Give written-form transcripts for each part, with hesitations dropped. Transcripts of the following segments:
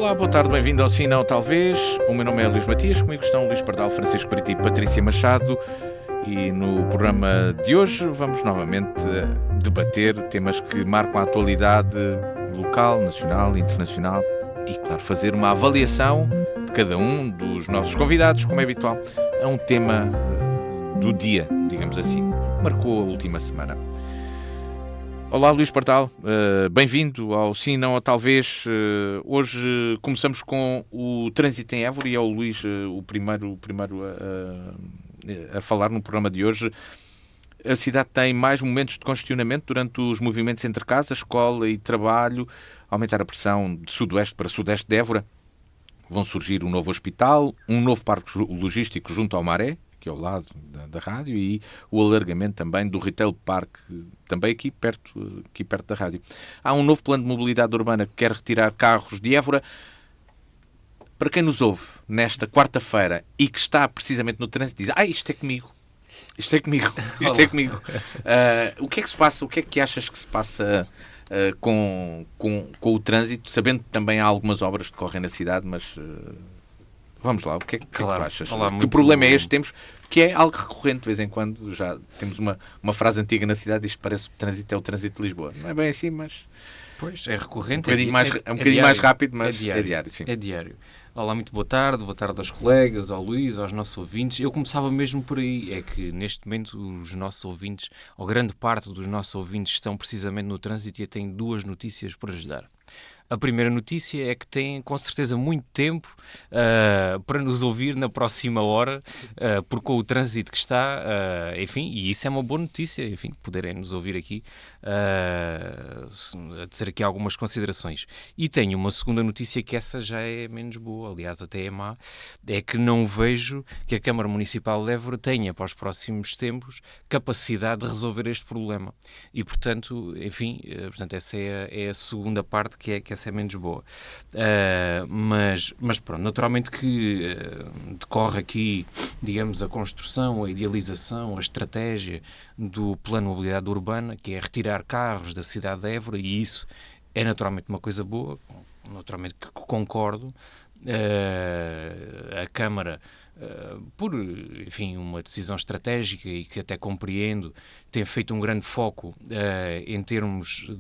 Olá, boa tarde, bem-vindo ao Sim, Não, Talvez. O meu nome é Luís Matias, comigo estão Luís Pardal, Francisco Brito e Patrícia Machado. E no programa de hoje vamos novamente debater temas que marcam a atualidade local, nacional, internacional e, claro, fazer uma avaliação de cada um dos nossos convidados, como é habitual, a um tema do dia, digamos assim, que marcou a última semana. Olá, Luís Pardal, bem-vindo ao Sim, Não ou Talvez. Hoje começamos com o trânsito em Évora e é o Luís o primeiro a falar no programa de hoje. A cidade tem mais momentos de congestionamento durante os movimentos entre casa, escola e trabalho, aumentar a pressão de sudoeste para sudeste de Évora. Vão surgir um novo hospital, um novo parque logístico junto ao Maré, que é ao lado da rádio, e o alargamento também do Retail Park, também aqui perto da rádio. Há um novo plano de mobilidade urbana que quer retirar carros de Évora. Para quem nos ouve nesta quarta-feira e que está precisamente no trânsito, diz: isto é comigo. Isto é comigo. Isto é comigo. O que é que se passa? O que é que achas que se passa com o trânsito? Sabendo que também há algumas obras que decorrem na cidade, mas... vamos lá, o que é que tu achas? Olá, que problema é este? Temos, que é algo recorrente de vez em quando. Já temos uma frase antiga na cidade, diz que parece que o trânsito é o trânsito de Lisboa. Não é bem assim, mas... Pois, é recorrente. Um bocadinho mais rápido, mas é diário, sim. É diário. Olá, muito boa tarde aos colegas, ao Luís, aos nossos ouvintes. Eu começava mesmo por aí, é que neste momento os nossos ouvintes, ou grande parte dos nossos ouvintes, estão precisamente no trânsito e eu tenho duas notícias para ajudar. A primeira notícia é que têm, com certeza, muito tempo para nos ouvir na próxima hora, porque com o trânsito que está, enfim, e isso é uma boa notícia, enfim, poderem nos ouvir aqui, a dizer aqui algumas considerações. E tenho uma segunda notícia que essa já é menos boa, aliás, até é má, é que não vejo que a Câmara Municipal de Évora tenha, para os próximos tempos, capacidade de resolver este problema. E, portanto, enfim, essa é a segunda parte, que essa é menos boa. Mas pronto, naturalmente que decorre aqui, digamos, a construção, a idealização, a estratégia do Plano de Mobilidade Urbana, que é retirar carros da cidade de Évora, e isso é naturalmente uma coisa boa, naturalmente que concordo. A Câmara, por, enfim, uma decisão estratégica e que até compreendo, tem feito um grande foco em termos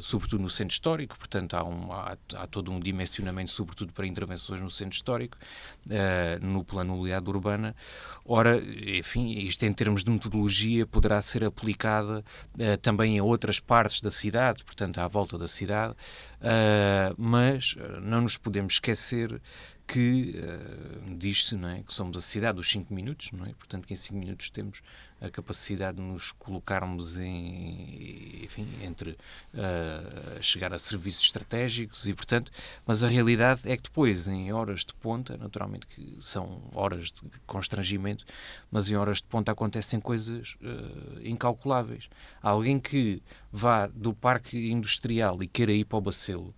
sobretudo no centro histórico, portanto há todo um dimensionamento sobretudo para intervenções no centro histórico, no plano de mobilidade urbana. Ora, enfim, isto em termos de metodologia poderá ser aplicada também a outras partes da cidade, portanto à volta da cidade, mas não nos podemos esquecer que diz-se, não é, que somos a cidade dos 5 minutos, não é? Portanto que em 5 minutos temos a capacidade de nos colocarmos entre chegar a serviços estratégicos e, portanto, mas a realidade é que depois, em horas de ponta, naturalmente que são horas de constrangimento, mas em horas de ponta acontecem coisas incalculáveis. Há alguém que vá do parque industrial e queira ir para o Bacelo,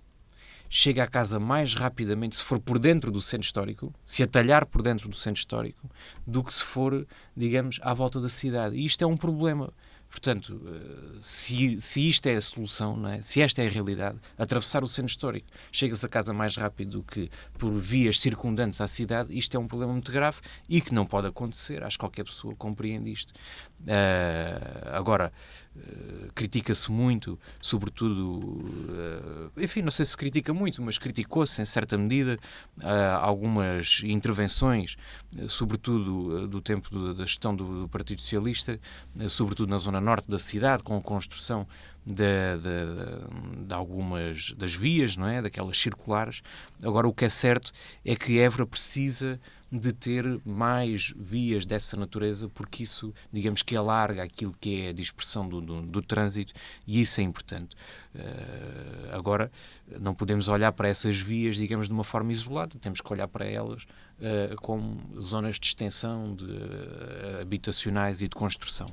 chega à casa mais rapidamente se for por dentro do centro histórico, se atalhar por dentro do centro histórico, do que se for, digamos, à volta da cidade. E isto é um problema. Portanto, se isto é a solução, não é? Se esta é a realidade, atravessar o centro histórico, chega-se a casa mais rápido do que por vias circundantes à cidade, isto é um problema muito grave e que não pode acontecer. Acho que qualquer pessoa compreende isto. Agora, critica-se muito, sobretudo, enfim, não sei se critica muito, mas criticou-se em certa medida algumas intervenções, sobretudo do tempo da gestão do Partido Socialista, sobretudo na zona norte da cidade, com a construção de algumas das vias, não é? Daquelas circulares. Agora, o que é certo é que Évora precisa de ter mais vias dessa natureza, porque isso, digamos que alarga aquilo que é a dispersão do trânsito, e isso é importante. Agora, não podemos olhar para essas vias, digamos, de uma forma isolada, temos que olhar para elas como zonas de extensão habitacionais e de construção.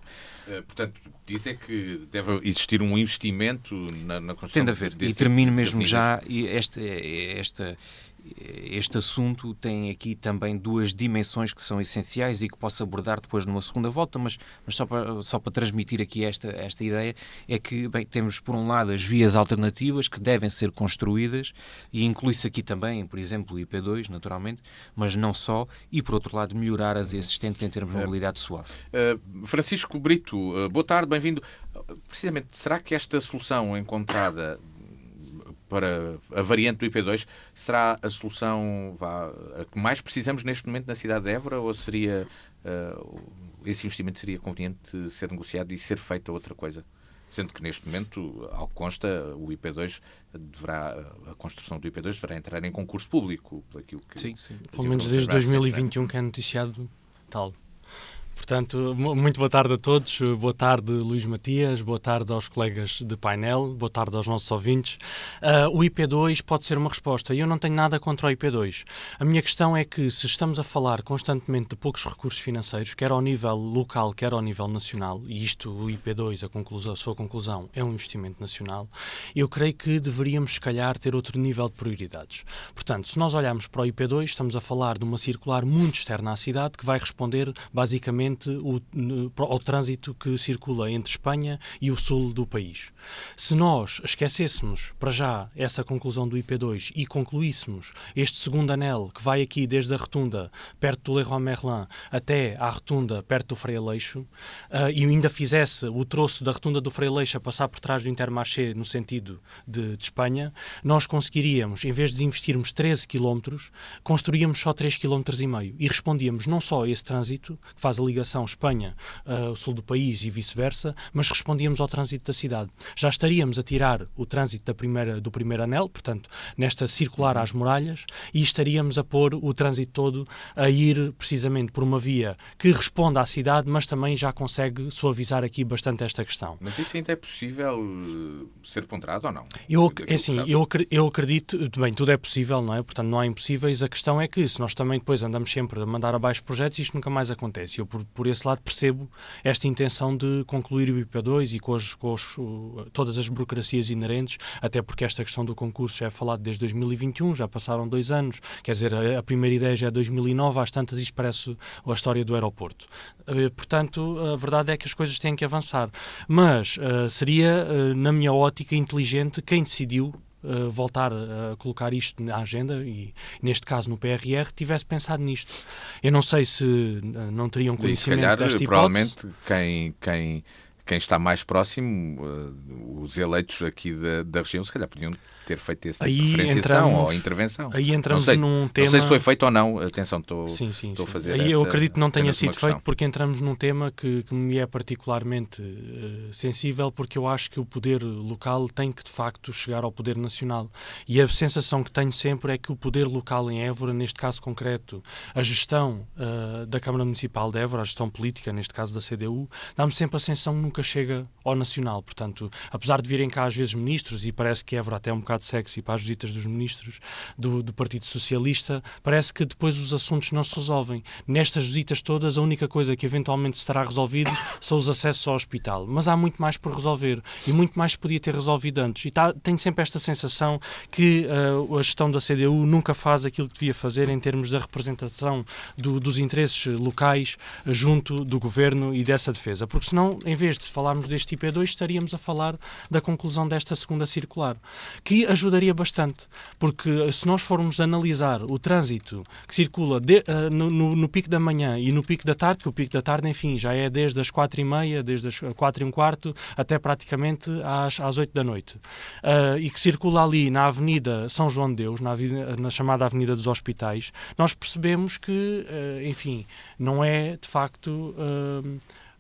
Portanto, diz é que deve existir um investimento na construção. Tem de haver, e termino mesmo já, este assunto tem aqui também duas dimensões que são essenciais e que posso abordar depois numa segunda volta, mas só para transmitir aqui esta ideia, é que, bem, temos por um lado as vias alternativas que devem ser construídas, e inclui-se aqui também, por exemplo, o IP2, naturalmente, mas não só, e por outro lado melhorar as existentes em termos de mobilidade suave. Francisco Brito, boa tarde, bem-vindo. Precisamente, será que esta solução encontrada para a variante do IP2 será a solução a que mais precisamos neste momento na cidade de Évora, ou seria esse investimento seria conveniente ser negociado e ser feita outra coisa? Sendo que neste momento, ao que consta, a construção do IP2 deverá entrar em concurso público, por aquilo que... Sim. Pelo menos desde 2021 que é noticiado tal. Portanto, muito boa tarde a todos, boa tarde Luís Matias, boa tarde aos colegas de painel, boa tarde aos nossos ouvintes. O IP2 pode ser uma resposta e eu não tenho nada contra o IP2. A minha questão é que se estamos a falar constantemente de poucos recursos financeiros, quer ao nível local, quer ao nível nacional, e isto, o IP2, a sua conclusão, é um investimento nacional, eu creio que deveríamos, se calhar, ter outro nível de prioridades. Portanto, se nós olharmos para o IP2, estamos a falar de uma circular muito externa à cidade que vai responder, basicamente, ao trânsito que circula entre Espanha e o sul do país. Se nós esquecêssemos para já essa conclusão do IP2 e concluíssemos este segundo anel que vai aqui desde a rotunda perto do Leroy Merlin até à rotunda perto do Frei Aleixo e ainda fizesse o troço da rotunda do Frei Aleixo a passar por trás do Intermarché no sentido de Espanha, nós conseguiríamos, em vez de investirmos 13 km, construíamos só 3,5 km e respondíamos não só a esse trânsito que faz a ligação Espanha, o sul do país e vice-versa, mas respondíamos ao trânsito da cidade. Já estaríamos a tirar o trânsito do primeiro anel, portanto, nesta circular às muralhas, e estaríamos a pôr o trânsito todo a ir precisamente por uma via que responda à cidade, mas também já consegue suavizar aqui bastante esta questão. Mas isso ainda é possível ser ponderado ou não? Eu acredito, bem, tudo é possível, não é? Portanto, não há impossíveis. A questão é que se nós também depois andamos sempre a mandar abaixo projetos, isto nunca mais acontece. Eu, por esse lado, percebo esta intenção de concluir o IP2 e com todas as burocracias inerentes, até porque esta questão do concurso já é falado desde 2021, já passaram 2 anos, quer dizer, a primeira ideia já é 2009, às tantas isto parece a história do aeroporto. Portanto, a verdade é que as coisas têm que avançar. Mas seria, na minha ótica, inteligente quem decidiu voltar a colocar isto na agenda e, neste caso, no PRR, tivesse pensado nisto. Eu não sei se não teriam conhecimento desta hipótese. Provavelmente, quem está mais próximo, os eleitos aqui da região, se calhar podiam ter feito esse tipo de diferenciação ou intervenção. Aí entramos num tema... Não sei se foi feito ou não. Atenção, estou a fazer aí eu acredito que não tenha sido feito porque entramos num tema que me é particularmente sensível, porque eu acho que o poder local tem que, de facto, chegar ao poder nacional. E a sensação que tenho sempre é que o poder local em Évora, neste caso concreto, a gestão da Câmara Municipal de Évora, a gestão política, neste caso da CDU, dá-me sempre a sensação que nunca chega ao nacional. Portanto, apesar de virem cá às vezes ministros, e parece que Évora até é um bocado sexy para as visitas dos ministros do Partido Socialista, parece que depois os assuntos não se resolvem. Nestas visitas todas, a única coisa que eventualmente se terá resolvido são os acessos ao hospital. Mas há muito mais por resolver e muito mais podia ter resolvido antes. E tenho sempre esta sensação que a gestão da CDU nunca faz aquilo que devia fazer em termos da representação dos interesses locais junto do governo e dessa defesa. Porque senão, em vez de falarmos deste IP2, estaríamos a falar da conclusão desta segunda circular, que ajudaria bastante, porque se nós formos analisar o trânsito que circula no pico da manhã e no pico da tarde, que o pico da tarde, enfim, já é desde as 4h30, desde as 4h15 até praticamente às 8 da noite, e que circula ali na Avenida São João de Deus, na chamada Avenida dos Hospitais, nós percebemos que, enfim, não é de facto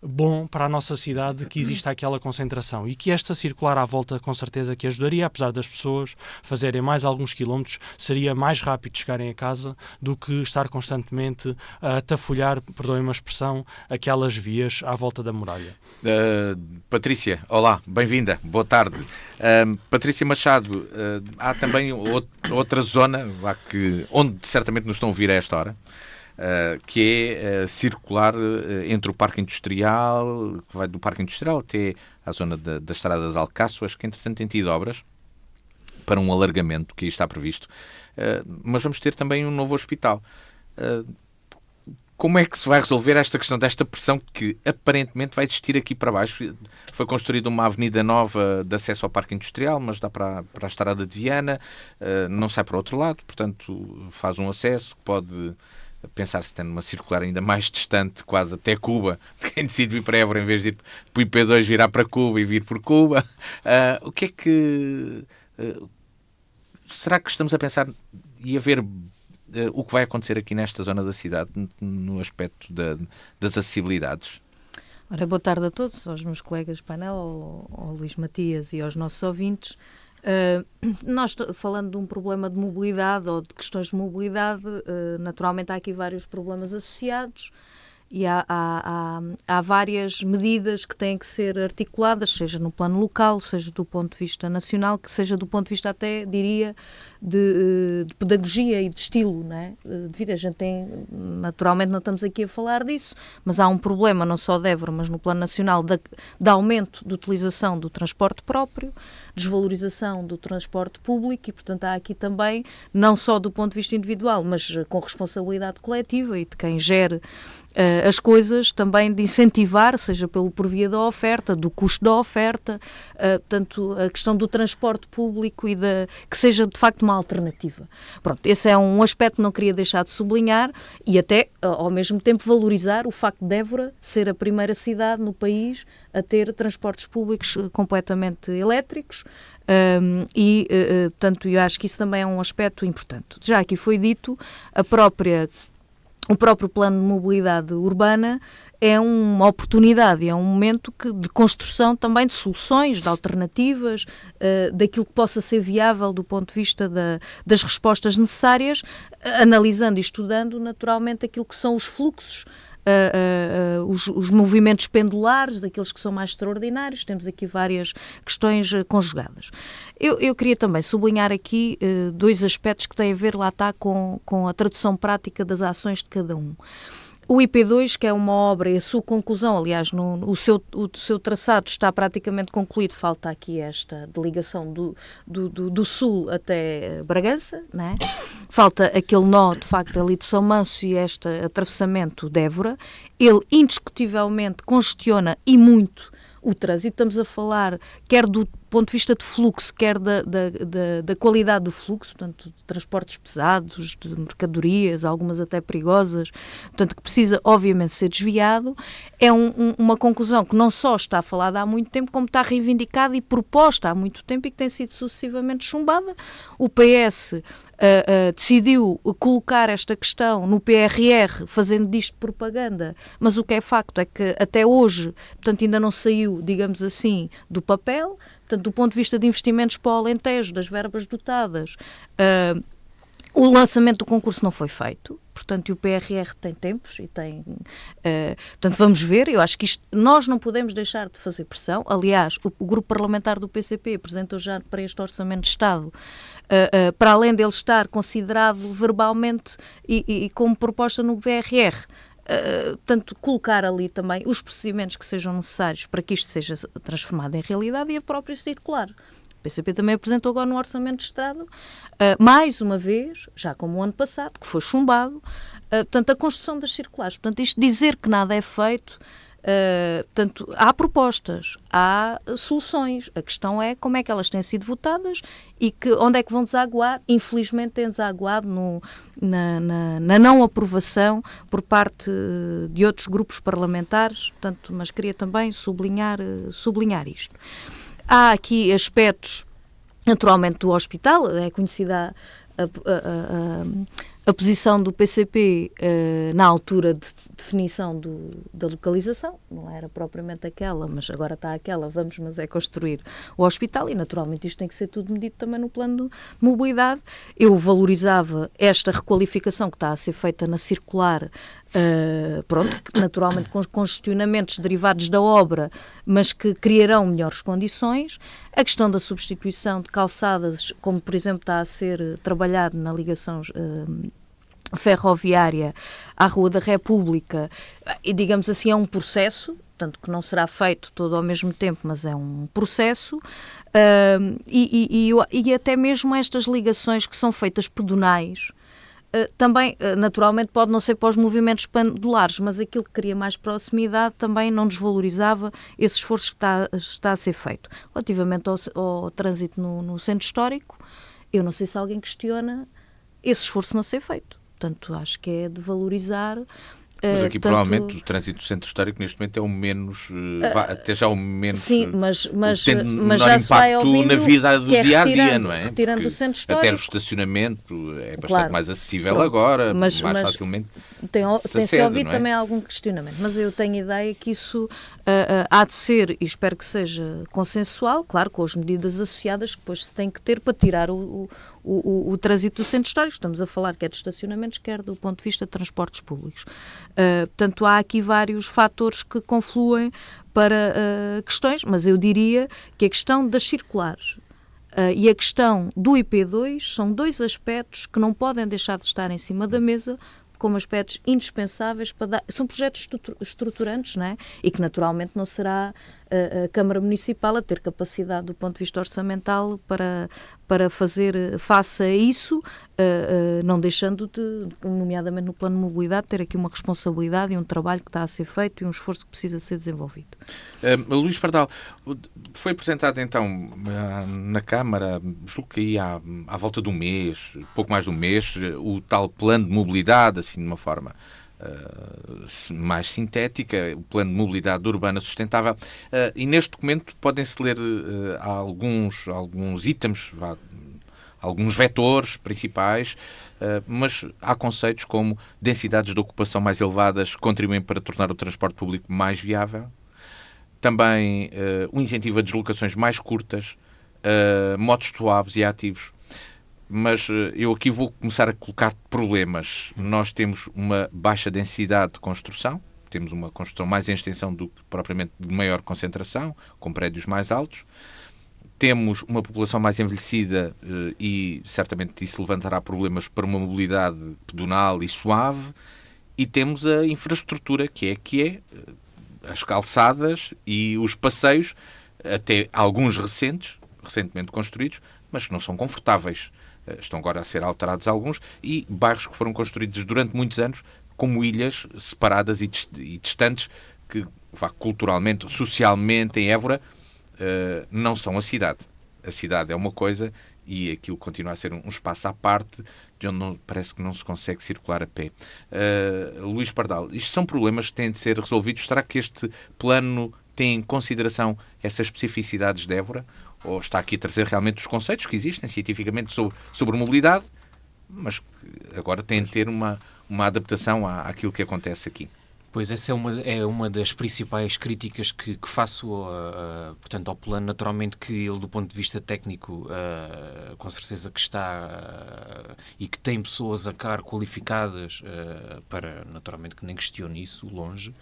bom para a nossa cidade que exista aquela concentração e que esta circular à volta com certeza que ajudaria, apesar das pessoas fazerem mais alguns quilómetros, seria mais rápido chegarem a casa do que estar constantemente a tafolhar, perdoem-me a expressão, aquelas vias à volta da muralha. Patrícia, olá, bem-vinda, boa tarde. Patrícia Machado, há também outra zona onde certamente nos estão a ouvir a esta hora, que é circular entre o Parque Industrial, que vai do Parque Industrial até à zona da Estrada das Alcáçoas, que entretanto tem tido obras para um alargamento que aí está previsto, mas vamos ter também um novo hospital. Como é que se vai resolver esta questão desta pressão que aparentemente vai existir aqui para baixo? Foi construída uma avenida nova de acesso ao Parque Industrial, mas dá para a Estrada de Viana, não sai para o outro lado, portanto faz um acesso que pode pensar-se tendo uma circular ainda mais distante, quase até Cuba, de quem decide vir para Évora em vez de ir para o IP2 virar para Cuba e vir por Cuba. O que é que... será que estamos a pensar e a ver o que vai acontecer aqui nesta zona da cidade, no aspecto das acessibilidades? Ora, boa tarde a todos, aos meus colegas de painel, ao Luís Matias e aos nossos ouvintes. Nós, falando de um problema de mobilidade ou de questões de mobilidade, naturalmente há aqui vários problemas associados e há várias medidas que têm que ser articuladas, seja no plano local, seja do ponto de vista nacional, que seja do ponto de vista até, diria, de pedagogia e de estilo, não é? Devido a gente tem, naturalmente não estamos aqui a falar disso, mas há um problema não só de Évora, mas no plano nacional de aumento de utilização do transporte próprio, desvalorização do transporte público e, portanto, há aqui também, não só do ponto de vista individual, mas com responsabilidade coletiva e de quem gere as coisas, também de incentivar, seja por via da oferta, do custo da oferta, portanto, a questão do transporte público e que seja, de facto, uma alternativa. Pronto, esse é um aspecto que não queria deixar de sublinhar e até, ao mesmo tempo, valorizar o facto de Évora ser a primeira cidade no país a ter transportes públicos completamente elétricos. Portanto, eu acho que isso também é um aspecto importante. Já aqui foi dito, o próprio plano de mobilidade urbana é uma oportunidade, é um momento de construção também de soluções, de alternativas, daquilo que possa ser viável do ponto de vista das respostas necessárias, analisando e estudando naturalmente aquilo que são os fluxos, os movimentos pendulares, daqueles que são mais extraordinários. Temos aqui várias questões conjugadas. Eu queria também sublinhar aqui dois aspectos que têm a ver, lá está, com a tradução prática das ações de cada um. O IP2, que é uma obra e a sua conclusão, aliás, o seu traçado está praticamente concluído, falta aqui esta ligação do sul até Bragança, não é? Falta aquele nó, de facto, ali de São Manso e este atravessamento de Évora. Ele, indiscutivelmente, congestiona e muito o trânsito. Estamos a falar, quer do ponto de vista de fluxo, quer da qualidade do fluxo, portanto, de transportes pesados, de mercadorias, algumas até perigosas, portanto, que precisa, obviamente, ser desviado. É uma conclusão que não só está falada há muito tempo, como está reivindicada e proposta há muito tempo e que tem sido sucessivamente chumbada. O PS decidiu colocar esta questão no PRR, fazendo disto propaganda, mas o que é facto é que até hoje, portanto, ainda não saiu, digamos assim, do papel. Portanto, do ponto de vista de investimentos para o Alentejo, das verbas dotadas, o lançamento do concurso não foi feito. Portanto, o PRR tem tempos e tem... portanto, vamos ver. Eu acho que nós não podemos deixar de fazer pressão. Aliás, o grupo parlamentar do PCP apresentou já para este Orçamento de Estado, para além dele estar considerado verbalmente e como proposta no PRR, portanto, colocar ali também os procedimentos que sejam necessários para que isto seja transformado em realidade e a própria circular. O PCP também apresentou agora no Orçamento de Estado, mais uma vez, já como o ano passado, que foi chumbado, portanto, a construção das circulares. Portanto, isto dizer que nada é feito, portanto, há propostas, há soluções. A questão é como é que elas têm sido votadas e onde é que vão desaguar. Infelizmente têm desaguado na não aprovação por parte de outros grupos parlamentares, portanto, mas queria também sublinhar isto. Há aqui aspectos, naturalmente, do hospital. É conhecida a posição do PCP na altura de definição da localização. Não era propriamente aquela, mas agora está aquela, mas é construir o hospital e, naturalmente, isto tem que ser tudo medido também no plano de mobilidade. Eu valorizava esta requalificação que está a ser feita na circular, naturalmente com congestionamentos derivados da obra, mas que criarão melhores condições. A questão da substituição de calçadas, como por exemplo está a ser trabalhado na ligação ferroviária à Rua da República, e digamos assim é um processo, portanto que não será feito todo ao mesmo tempo, mas é um processo, e até mesmo estas ligações que são feitas pedonais, também, naturalmente, pode não ser para os movimentos pendulares, mas aquilo que cria mais proximidade também não desvalorizava esse esforço que está a ser feito. Relativamente ao trânsito no centro histórico, eu não sei se alguém questiona esse esforço não ser feito. Portanto, acho que é de valorizar. Mas aqui, provavelmente, o trânsito do centro histórico neste momento é o menos, até já o menos... Sim, mas tem menor já se vai impacto na vida do dia-a-dia, não é? Retirando Porque o centro histórico... até o estacionamento é bastante claro, mais acessível agora, mais facilmente tem-se ouvido também algum questionamento, mas eu tenho a ideia que isso há de ser, e espero que seja consensual, claro, com as medidas associadas que depois se tem que ter para tirar o trânsito do centro histórico. Estamos a falar quer de estacionamentos, quer do ponto de vista de transportes públicos. Portanto, há aqui vários fatores que confluem para questões, mas eu diria que a questão das circulares e a questão do IP2 são dois aspectos que não podem deixar de estar em cima da mesa como aspectos indispensáveis para dar... São projetos estruturantes, não é? E que naturalmente não será a Câmara Municipal a ter capacidade do ponto de vista orçamental para fazer face a isso, não deixando de, nomeadamente no plano de mobilidade, ter aqui uma responsabilidade e um trabalho que está a ser feito e um esforço que precisa ser desenvolvido. Luís Pardal, foi apresentado então na Câmara, julgo que aí à volta de um mês, pouco mais de um mês, o tal plano de mobilidade, assim de uma forma mais sintética, o Plano de Mobilidade Urbana Sustentável, e neste documento podem-se ler alguns itens, alguns vetores principais, mas há conceitos como densidades de ocupação mais elevadas que contribuem para tornar o transporte público mais viável, também o incentivo a deslocações mais curtas, modos suaves e ativos. Mas eu aqui vou começar a colocar problemas. Nós temos uma baixa densidade de construção, temos uma construção mais em extensão do que propriamente de maior concentração, com prédios mais altos. Temos uma população mais envelhecida e certamente isso levantará problemas para uma mobilidade pedonal e suave. E temos a infraestrutura que é as calçadas e os passeios, até alguns recentemente construídos, mas que não são confortáveis. Estão agora a ser alterados alguns, e bairros que foram construídos durante muitos anos como ilhas separadas e distantes, que culturalmente, socialmente, em Évora, não são a cidade. A cidade é uma coisa e aquilo continua a ser um espaço à parte de onde parece que não se consegue circular a pé. Luís Pardal, isto são problemas que têm de ser resolvidos. Será que este plano tem em consideração essas especificidades de Évora? Ou está aqui a trazer realmente os conceitos que existem cientificamente sobre mobilidade, mas que agora tem de ter uma adaptação àquilo que acontece aqui? Pois essa é uma das principais críticas que faço portanto, ao plano. Naturalmente que ele, do ponto de vista técnico, com certeza que está e que tem pessoas a cargo qualificadas para, naturalmente, que nem questione isso, longe.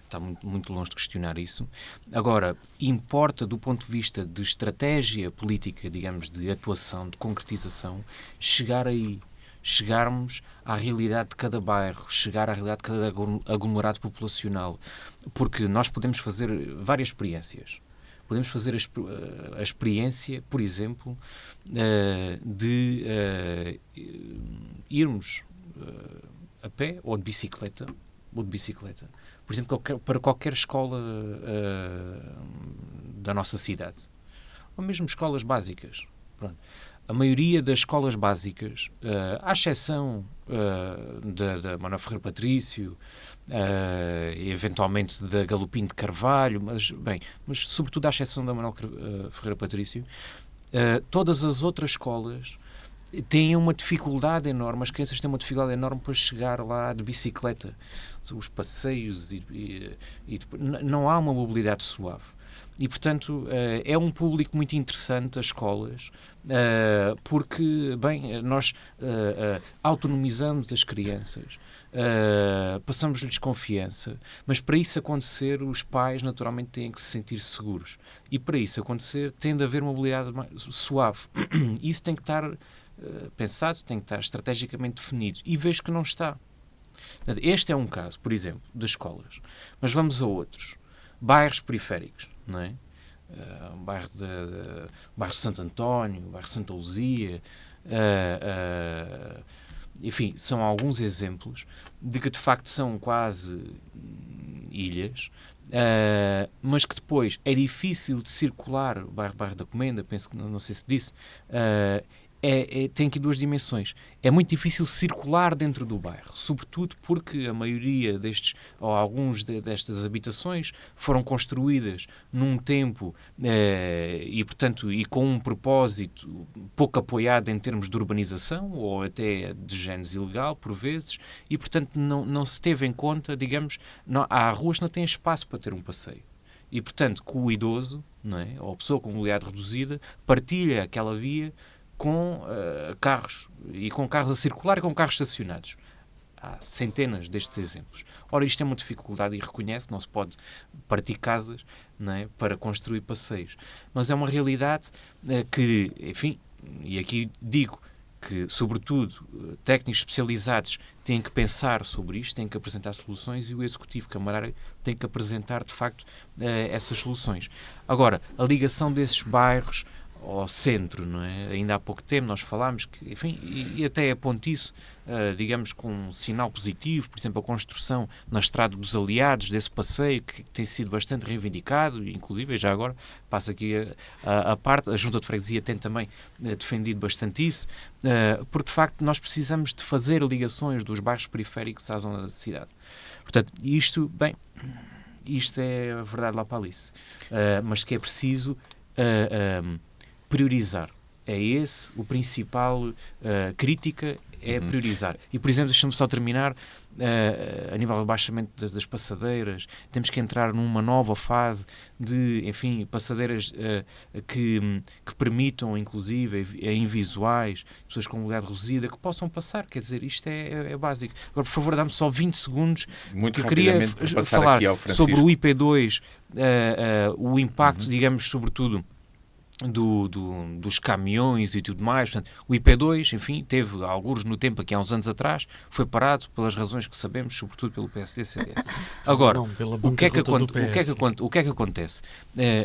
Está muito longe de questionar isso. Agora, importa, do ponto de vista de estratégia política, digamos, de atuação, de concretização, chegar aí. Chegarmos à realidade de cada bairro, chegar à realidade de cada aglomerado populacional, porque nós podemos fazer várias experiências. Podemos fazer a experiência, por exemplo, de irmos a pé ou de bicicleta. Por exemplo, para qualquer escola da nossa cidade. Ou mesmo escolas básicas. Pronto. A maioria das escolas básicas, à exceção da Manuel Ferreira Patrício, e eventualmente da Galopim de Carvalho, mas sobretudo à exceção da Manuel Ferreira Patrício, todas as outras escolas têm uma dificuldade enorme, as crianças têm uma dificuldade enorme para chegar lá de bicicleta. Os passeios, não há uma mobilidade suave. E, portanto, é um público muito interessante, as escolas, porque, bem, nós autonomizamos as crianças, passamos-lhes confiança, mas para isso acontecer, os pais naturalmente têm que se sentir seguros. E para isso acontecer, tem de haver uma mobilidade mais suave. Isso tem que estar pensado, tem que estar estrategicamente definido. E vejo que não está. Este é um caso, por exemplo, das escolas. Mas vamos a outros. Bairros periféricos, não é? Bairro de Santo António, bairro de Santa Luzia, enfim, são alguns exemplos de que de facto são quase ilhas, mas que depois é difícil de circular. O bairro da Comenda, penso que não sei se disse, tem aqui duas dimensões. É muito difícil circular dentro do bairro, sobretudo porque a maioria destes, ou alguns destas habitações foram construídas num tempo e, portanto, e com um propósito pouco apoiado em termos de urbanização, ou até de génese ilegal, por vezes, e, portanto, não se teve em conta, digamos, há ruas que não têm espaço para ter um passeio. E, portanto, que o idoso, não é, ou a pessoa com mobilidade reduzida, partilha aquela via com carros, e com carros a circular e com carros estacionados. Há centenas destes exemplos. Ora, isto é uma dificuldade e reconhece que não se pode partir casas, não é, para construir passeios. Mas é uma realidade que, enfim, e aqui digo que, sobretudo, técnicos especializados têm que pensar sobre isto, têm que apresentar soluções, e o Executivo camarário tem que apresentar, de facto, essas soluções. Agora, a ligação desses bairros ao centro, não é? Ainda há pouco tempo nós falámos que, enfim, e até aponto isso, digamos, com um sinal positivo, por exemplo, a construção na Estrada dos Aliados, desse passeio que tem sido bastante reivindicado, inclusive, já agora, passo aqui a parte, a Junta de Freguesia tem também defendido bastante isso, porque, de facto, nós precisamos de fazer ligações dos bairros periféricos à zona da cidade. Portanto, isto é a verdade lá para Alice, mas que é preciso priorizar. É esse o principal crítica, é priorizar. E, por exemplo, deixa-me só terminar, a nível do abaixamento das passadeiras, temos que entrar numa nova fase de, enfim, passadeiras que permitam, inclusive, em visuais, pessoas com mobilidade reduzida, que possam passar. Quer dizer, isto é básico. Agora, por favor, dá-me só 20 segundos, muito que queria falar aqui ao sobre o IP2, o impacto, digamos, sobretudo, dos caminhões e tudo mais. Portanto, o IP2, enfim, teve alguns no tempo, aqui há uns anos atrás, foi parado pelas razões que sabemos, sobretudo pelo PSD-CDS. Agora, o que é que acontece?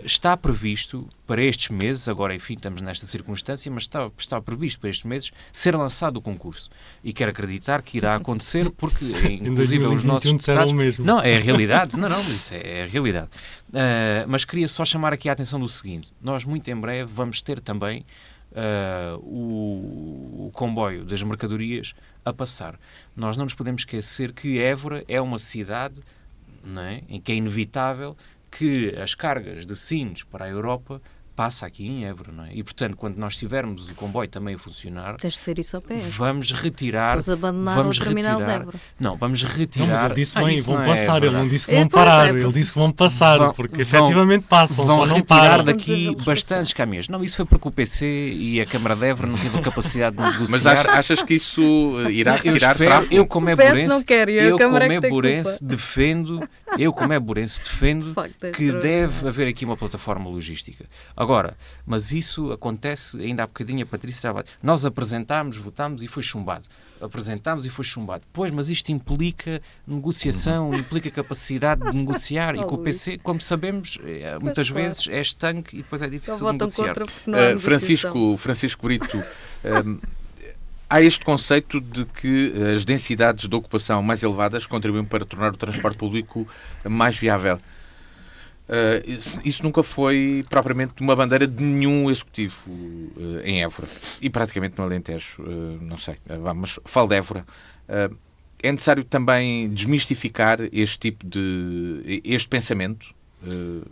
Está previsto para estes meses, agora, enfim, estamos nesta circunstância, mas está previsto para estes meses ser lançado o concurso. E quero acreditar que irá acontecer, porque, inclusive, os nossos deputados... Não, é a realidade. Não, isso é a realidade. Mas queria só chamar aqui a atenção do seguinte: nós muito em breve vamos ter também o comboio das mercadorias a passar. Nós não nos podemos esquecer que Évora é uma cidade, não é, em que é inevitável que as cargas de Sines para a Europa passa aqui em Évora, não é? E, portanto, quando nós tivermos o comboio também a funcionar, tens de ser isso ao PS. Vamos retirar... Vamos terminal de Évora. Não, vamos retirar... Não, mas ele disse bem, vão passar, ele não disse que vão parar, ele disse que vão passar, porque efetivamente passam, só não param. Vão retirar daqui bastantes caminhões. Não, isso foi porque o PC e a Câmara de Évora não teve a capacidade de negociar. Mas achas que isso irá retirar tráfego? Eu, como é burense, defendo que deve haver aqui uma plataforma logística. Agora, mas isso acontece, ainda há bocadinho a Patrícia estava... Nós apresentámos, votámos e foi chumbado. Pois, mas isto implica negociação, implica capacidade de negociar, e com o PC, como sabemos, muitas vezes é estanque e depois é difícil de negociar. Francisco Brito, há este conceito de que as densidades de ocupação mais elevadas contribuem para tornar o transporte público mais viável. Isso nunca foi propriamente uma bandeira de nenhum executivo em Évora e praticamente no Alentejo, não sei, mas falo de Évora. É necessário também desmistificar este pensamento,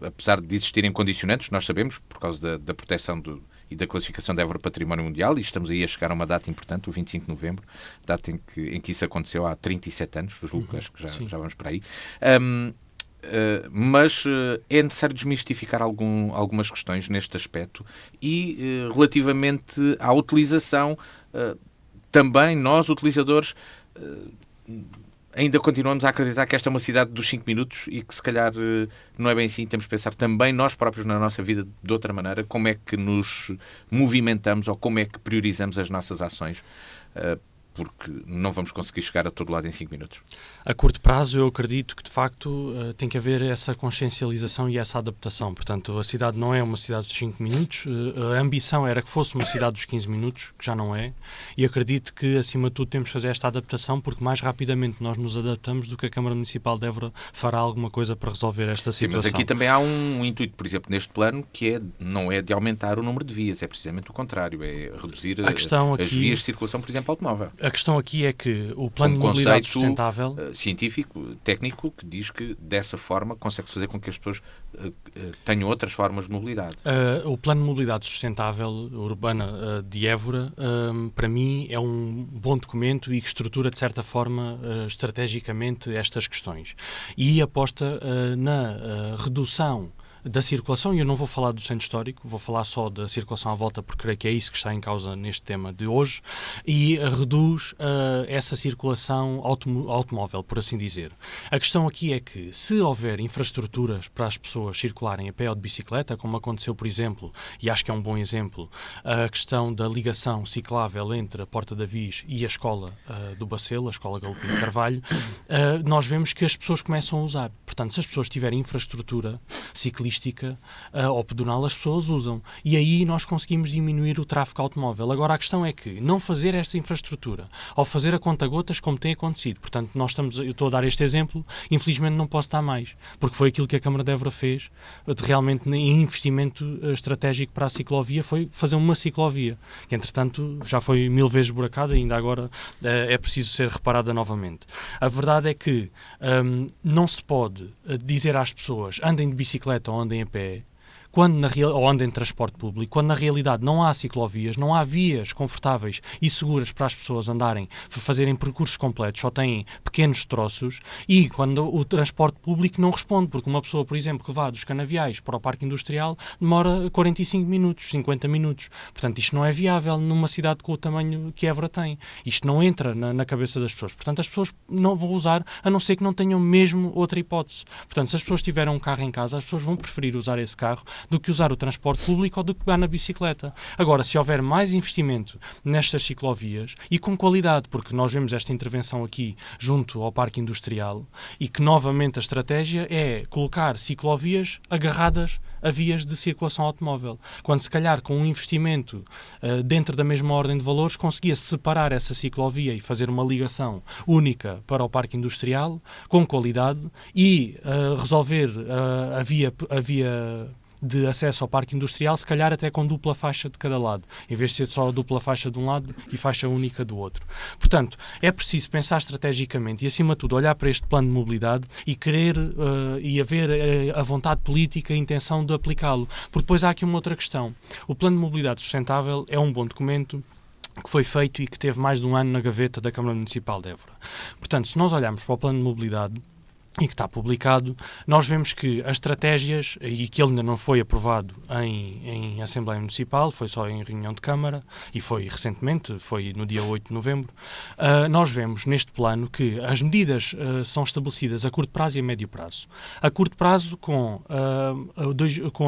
apesar de existirem condicionantes, nós sabemos, por causa da proteção e da classificação de Évora Património Mundial, e estamos aí a chegar a uma data importante, o 25 de novembro, data em que isso aconteceu há 37 anos, julgo, acho que já vamos para aí. mas é necessário desmistificar algumas questões neste aspecto e relativamente à utilização, também nós, utilizadores, ainda continuamos a acreditar que esta é uma cidade dos 5 minutos e que se calhar não é bem assim. Temos de pensar também nós próprios na nossa vida de outra maneira, como é que nos movimentamos ou como é que priorizamos as nossas ações, porque não vamos conseguir chegar a todo lado em 5 minutos. A curto prazo, eu acredito que, de facto, tem que haver essa consciencialização e essa adaptação. Portanto, a cidade não é uma cidade dos 5 minutos. A ambição era que fosse uma cidade dos 15 minutos, que já não é. E acredito que, acima de tudo, temos de fazer esta adaptação, porque mais rapidamente nós nos adaptamos do que a Câmara Municipal de Évora fará alguma coisa para resolver esta situação. Sim, mas aqui também há um intuito, por exemplo, neste plano, que não é de aumentar o número de vias, é precisamente o contrário, é reduzir as vias de circulação, por exemplo, automóvel. A questão aqui é que o plano de mobilidade sustentável científico, técnico, que diz que dessa forma consegue-se fazer com que as pessoas tenham outras formas de mobilidade. O plano de mobilidade sustentável urbana de Évora, para mim, é um bom documento e que estrutura, de certa forma, estrategicamente estas questões. E aposta na redução da circulação, e eu não vou falar do centro histórico, vou falar só da circulação à volta, porque creio que é isso que está em causa neste tema de hoje, e reduz essa circulação automóvel, por assim dizer. A questão aqui é que, se houver infraestruturas para as pessoas circularem a pé ou de bicicleta, como aconteceu, por exemplo, e acho que é um bom exemplo, a questão da ligação ciclável entre a Porta da Viz e a escola do Bacelo, a escola Galopim de Carvalho, nós vemos que as pessoas começam a usar. Portanto, se as pessoas tiverem infraestrutura ciclística ou pedonal, as pessoas usam. E aí nós conseguimos diminuir o tráfego automóvel. Agora, a questão é que não fazer esta infraestrutura, ao fazer a conta-gotas, como tem acontecido. Portanto, eu estou a dar este exemplo, infelizmente não posso dar mais, porque foi aquilo que a Câmara de Évora fez, realmente em investimento estratégico para a ciclovia, foi fazer uma ciclovia, que entretanto já foi 1000 vezes buracada e ainda agora é preciso ser reparada novamente. A verdade é que não se pode dizer às pessoas andem de bicicleta ou andem a pé, ou andem em transporte público, quando na realidade não há ciclovias, não há vias confortáveis e seguras para as pessoas andarem, para fazerem percursos completos, só têm pequenos troços, e quando o transporte público não responde, porque uma pessoa, por exemplo, que vá dos Canaviais para o Parque Industrial demora 45 minutos, 50 minutos. Portanto, isto não é viável numa cidade com o tamanho que Évora tem. Isto não entra na cabeça das pessoas. Portanto, as pessoas não vão usar, a não ser que não tenham mesmo outra hipótese. Portanto, se as pessoas tiverem um carro em casa, as pessoas vão preferir usar esse carro do que usar o transporte público ou do que pegar na bicicleta. Agora, se houver mais investimento nestas ciclovias e com qualidade, porque nós vemos esta intervenção aqui junto ao Parque Industrial e que novamente a estratégia é colocar ciclovias agarradas a vias de circulação automóvel. Quando se calhar com um investimento dentro da mesma ordem de valores conseguia separar essa ciclovia e fazer uma ligação única para o Parque Industrial com qualidade e resolver a via de acesso ao Parque Industrial, se calhar até com dupla faixa de cada lado, em vez de ser só a dupla faixa de um lado e faixa única do outro. Portanto, é preciso pensar estrategicamente e, acima de tudo, olhar para este plano de mobilidade e querer e haver a vontade política e a intenção de aplicá-lo. Porque depois há aqui uma outra questão. O plano de mobilidade sustentável é um bom documento que foi feito e que teve mais de um ano na gaveta da Câmara Municipal de Évora. Portanto, se nós olharmos para o plano de mobilidade e que está publicado, nós vemos que as estratégias, e que ele ainda não foi aprovado em Assembleia Municipal, foi só em reunião de Câmara, e foi recentemente, foi no dia 8 de novembro, nós vemos neste plano que as medidas são estabelecidas a curto prazo e a médio prazo. A curto prazo com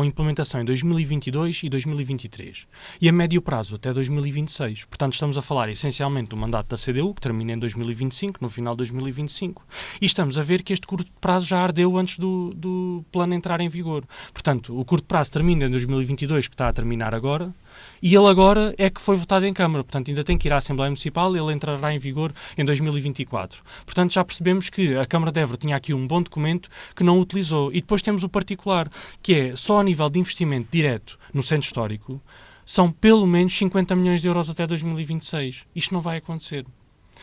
a implementação em 2022 e 2023, e a médio prazo até 2026. Portanto, estamos a falar essencialmente do mandato da CDU, que termina em 2025, no final de 2025, e estamos a ver que este curto prazo já ardeu antes do plano entrar em vigor. Portanto, o curto prazo termina em 2022, que está a terminar agora, e ele agora é que foi votado em Câmara. Portanto, ainda tem que ir à Assembleia Municipal, ele entrará em vigor em 2024. Portanto, já percebemos que a Câmara de Évora tinha aqui um bom documento que não utilizou. E depois temos o particular, que é só a nível de investimento direto no centro histórico, são pelo menos 50 milhões de euros até 2026. Isto não vai acontecer.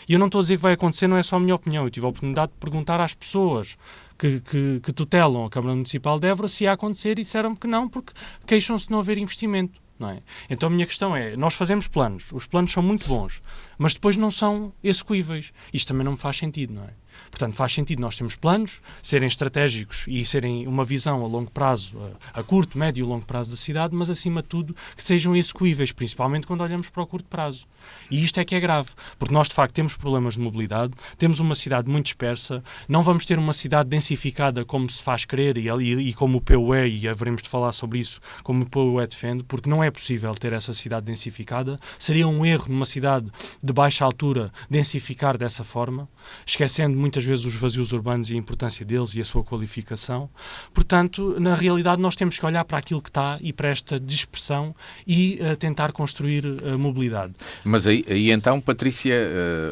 E eu não estou a dizer que vai acontecer, não é só a minha opinião. Eu tive a oportunidade de perguntar às pessoas que tutelam a Câmara Municipal de Évora se ia acontecer e disseram-me que não, porque queixam-se de não haver investimento. Não é? Então a minha questão é, nós fazemos planos, os planos são muito bons, mas depois não são execuíveis. Isto também não me faz sentido, não é? Portanto, faz sentido nós termos planos, serem estratégicos e serem uma visão a longo prazo, a curto, médio e longo prazo da cidade, mas acima de tudo que sejam execuíveis, principalmente quando olhamos para o curto prazo. E isto é que é grave, porque nós de facto temos problemas de mobilidade, temos uma cidade muito dispersa, não vamos ter uma cidade densificada como se faz crer e como o PUE, e haveremos de falar sobre isso, como o PUE defende, porque não é possível ter essa cidade densificada. Seria um erro numa cidade de baixa altura densificar dessa forma, esquecendo muitas vezes os vazios urbanos e a importância deles e a sua qualificação. Portanto, na realidade nós temos que olhar para aquilo que está e para esta dispersão e tentar construir mobilidade. Mas aí então, Patrícia,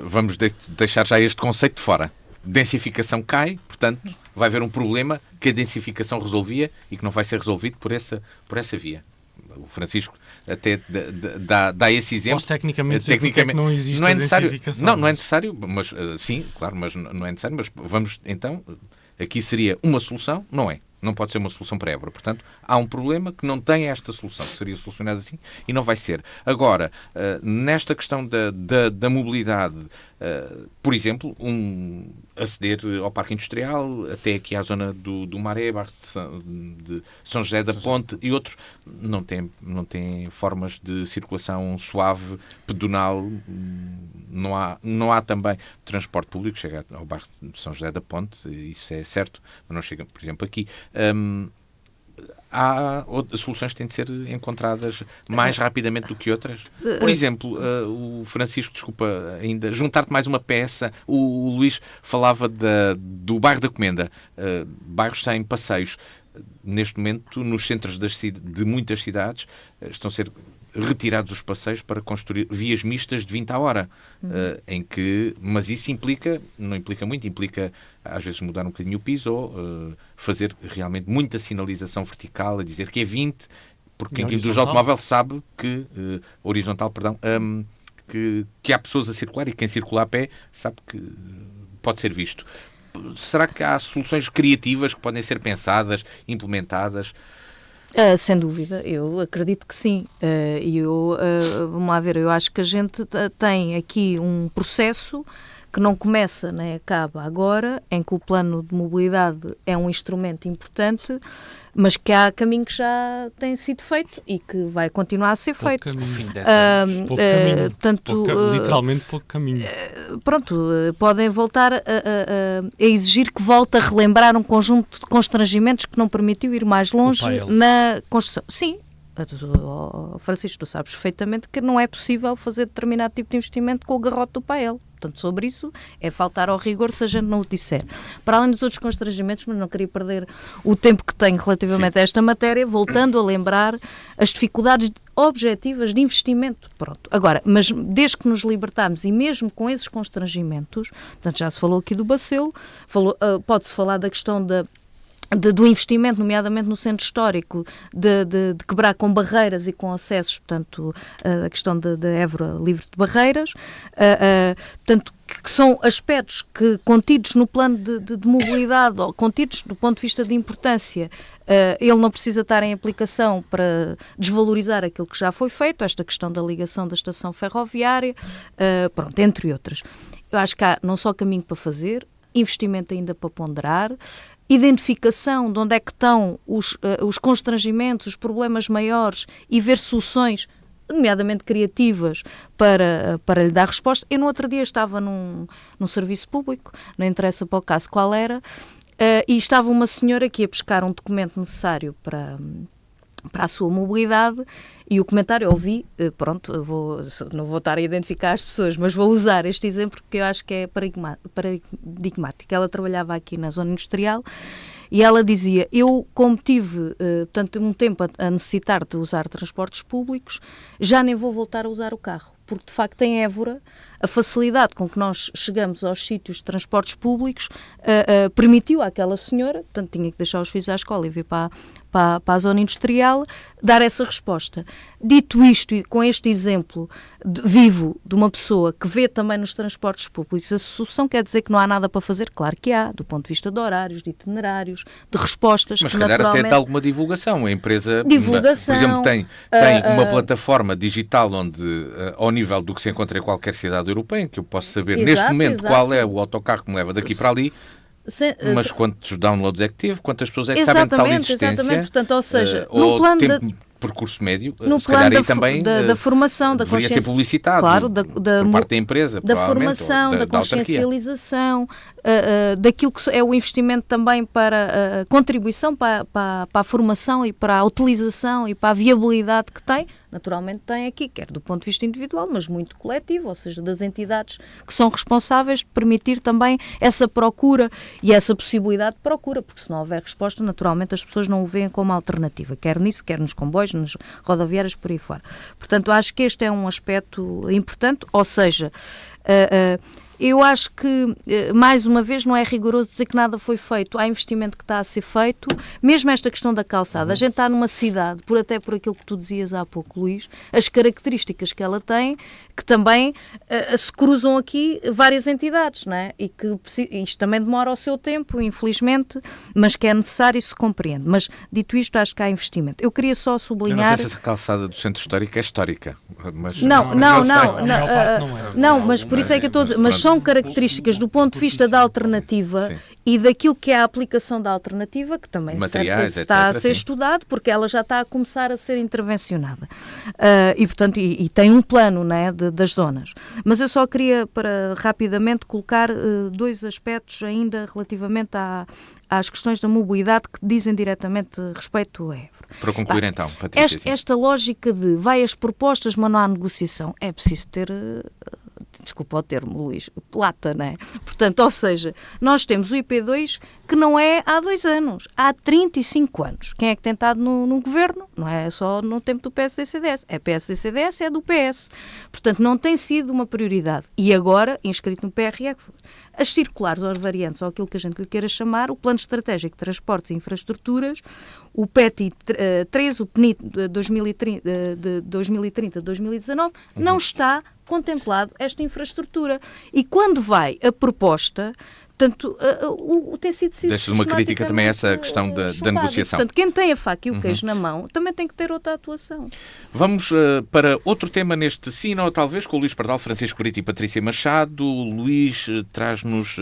vamos deixar já este conceito de fora. Densificação cai, portanto, vai haver um problema que a densificação resolvia e que não vai ser resolvido por essa via. O Francisco até dá esse exemplo. Posso tecnicamente dizer que não existe densificação. Não é necessário, mas sim, claro, mas não é necessário. Mas vamos, então, aqui seria uma solução, não é? Não pode ser uma solução para Évora. Portanto, há um problema que não tem esta solução, que seria solucionado assim, e não vai ser. Agora, nesta questão da mobilidade, por exemplo, aceder ao Parque Industrial, até aqui à zona do Maré, de São José da Ponte e outros, não tem formas de circulação suave, pedonal, não há também transporte público, chega ao bairro de São José da Ponte, isso é certo, mas não chega, por exemplo, aqui. Há soluções que têm de ser encontradas mais rapidamente do que outras. Por exemplo, o Francisco, desculpa ainda, juntar-te mais uma peça. O Luís falava do bairro da Comenda, bairros sem passeios. Neste momento, nos centros de muitas cidades, estão a ser retirados os passeios para construir vias mistas de 20 à hora, mas isso não implica muito, implica às vezes mudar um bocadinho o piso ou fazer realmente muita sinalização vertical, a dizer que é 20, porque quem conduz o automóvel sabe que, que há pessoas a circular e quem circula a pé sabe que pode ser visto. Será que há soluções criativas que podem ser pensadas, implementadas? Sem dúvida, eu acredito que sim. Vamos lá ver, eu acho que a gente tem aqui um processo que não começa nem acaba agora, em que o plano de mobilidade é um instrumento importante, mas que há caminho que já tem sido feito e que vai continuar a ser feito. Literalmente pouco caminho. Podem voltar a exigir que volte a relembrar um conjunto de constrangimentos que não permitiu ir mais longe na construção. Sim. Francisco, tu sabes perfeitamente que não é possível fazer determinado tipo de investimento com o garrote do PAEL. Portanto, sobre isso é faltar ao rigor se a gente não o disser. Para além dos outros constrangimentos, mas não queria perder o tempo que tenho relativamente a esta matéria, voltando a lembrar as dificuldades objetivas de investimento. Pronto. Agora, mas desde que nos libertámos e mesmo com esses constrangimentos, portanto, já se falou aqui do Bacelo, pode-se falar da questão do investimento, nomeadamente no centro histórico, de quebrar com barreiras e com acessos, portanto, a questão da Évora livre de barreiras, portanto, que são aspectos que, contidos no plano de mobilidade, ou contidos do ponto de vista de importância, ele não precisa estar em aplicação para desvalorizar aquilo que já foi feito, esta questão da ligação da estação ferroviária, entre outras. Eu acho que há não só caminho para fazer, investimento ainda para ponderar, identificação de onde é que estão os constrangimentos, os maiores e ver soluções, nomeadamente criativas, para lhe dar resposta. Eu no outro dia estava num serviço público, não interessa para o caso qual era, e estava uma senhora que ia buscar um documento necessário para a sua mobilidade e o comentário eu ouvi, não vou estar a identificar as pessoas, mas vou usar este exemplo porque eu acho que é paradigmático. Ela trabalhava aqui na zona industrial e ela dizia, eu como tive um tempo a necessitar de usar transportes públicos, já nem vou voltar a usar o carro, porque de facto em Évora a facilidade com que nós chegamos aos sítios de transportes públicos permitiu àquela senhora, portanto tinha que deixar os filhos à escola e vir para a zona industrial, dar essa resposta. Dito isto, e com este exemplo vivo de uma pessoa que vê também nos transportes públicos a solução, quer dizer que não há nada para fazer? Claro que há, do ponto de vista de horários, de itinerários, de respostas. Mas se calhar até de alguma divulgação. A empresa, por exemplo, tem uma plataforma digital onde, ao nível do que se encontra em qualquer cidade estrada europeia, em que eu posso saber neste momento qual é o autocarro que me leva daqui para ali, mas quantos downloads é que teve, quantas pessoas é que sabem de tal existência. Exatamente, portanto, ou seja, no plano percurso médio, no se calhar aí também da formação, da deveria ser publicitado, claro, por parte da empresa, da formação, da consciencialização, daquilo que é o investimento também para a contribuição para a formação e para a utilização e para a viabilidade que tem, naturalmente tem aqui, quer do ponto de vista individual, mas muito coletivo, ou seja, das entidades que são responsáveis de permitir também essa procura e essa possibilidade de procura, porque se não houver resposta, naturalmente as pessoas não o veem como alternativa, quer nisso, quer nos comboios, nas rodoviárias, por aí fora. Portanto, acho que este é um aspecto importante, ou seja, eu acho que, mais uma vez, não é rigoroso dizer que nada foi feito. Há investimento que está a ser feito. Mesmo esta questão da calçada. A gente está numa cidade, até por aquilo que tu dizias há pouco, Luís, as características que ela tem, que também se cruzam aqui várias entidades, não é? E que isto também demora o seu tempo, infelizmente, mas que é necessário e se compreende. Mas, dito isto, acho que há investimento. Eu queria só sublinhar... Eu não sei se a calçada do centro histórico é histórica. Mas não, mas por isso é que eu estou a dizer... Mas são características do ponto de vista da alternativa, sim, e daquilo que é a aplicação da alternativa, que também está a ser estudado, porque ela já está a começar a ser intervencionada. E, portanto, e tem um plano, né, das zonas. Mas eu só queria, para rapidamente, colocar dois aspectos ainda relativamente às questões da mobilidade que dizem diretamente respeito a Évora. Para concluir então, Patrícia. Esta lógica de vai as propostas, mas não há negociação, é preciso ter... desculpa o termo, Luís, plata, não é? Portanto, ou seja, nós temos o IP2 que não é há 2 anos, há 35 anos. Quem é que tem estado no governo? Não é só no tempo do PSD-CDS, é PSD-CDS, é do PS. Portanto, não tem sido uma prioridade. E agora, inscrito no PRE, as circulares ou as variantes, ou aquilo que a gente lhe queira chamar, o Plano Estratégico de Transportes e Infraestruturas, o PETI 3, o PNI de 2030-2019, não está contemplado esta infraestrutura. E quando vai a proposta, portanto, tem sido deixa uma crítica também a essa questão da negociação. Portanto, quem tem a faca e o queijo na mão também tem que ter outra atuação. Vamos para outro tema neste Sim ou Talvez, com o Luís Pardal, Francisco Brito e Patrícia Machado. O Luís traz-nos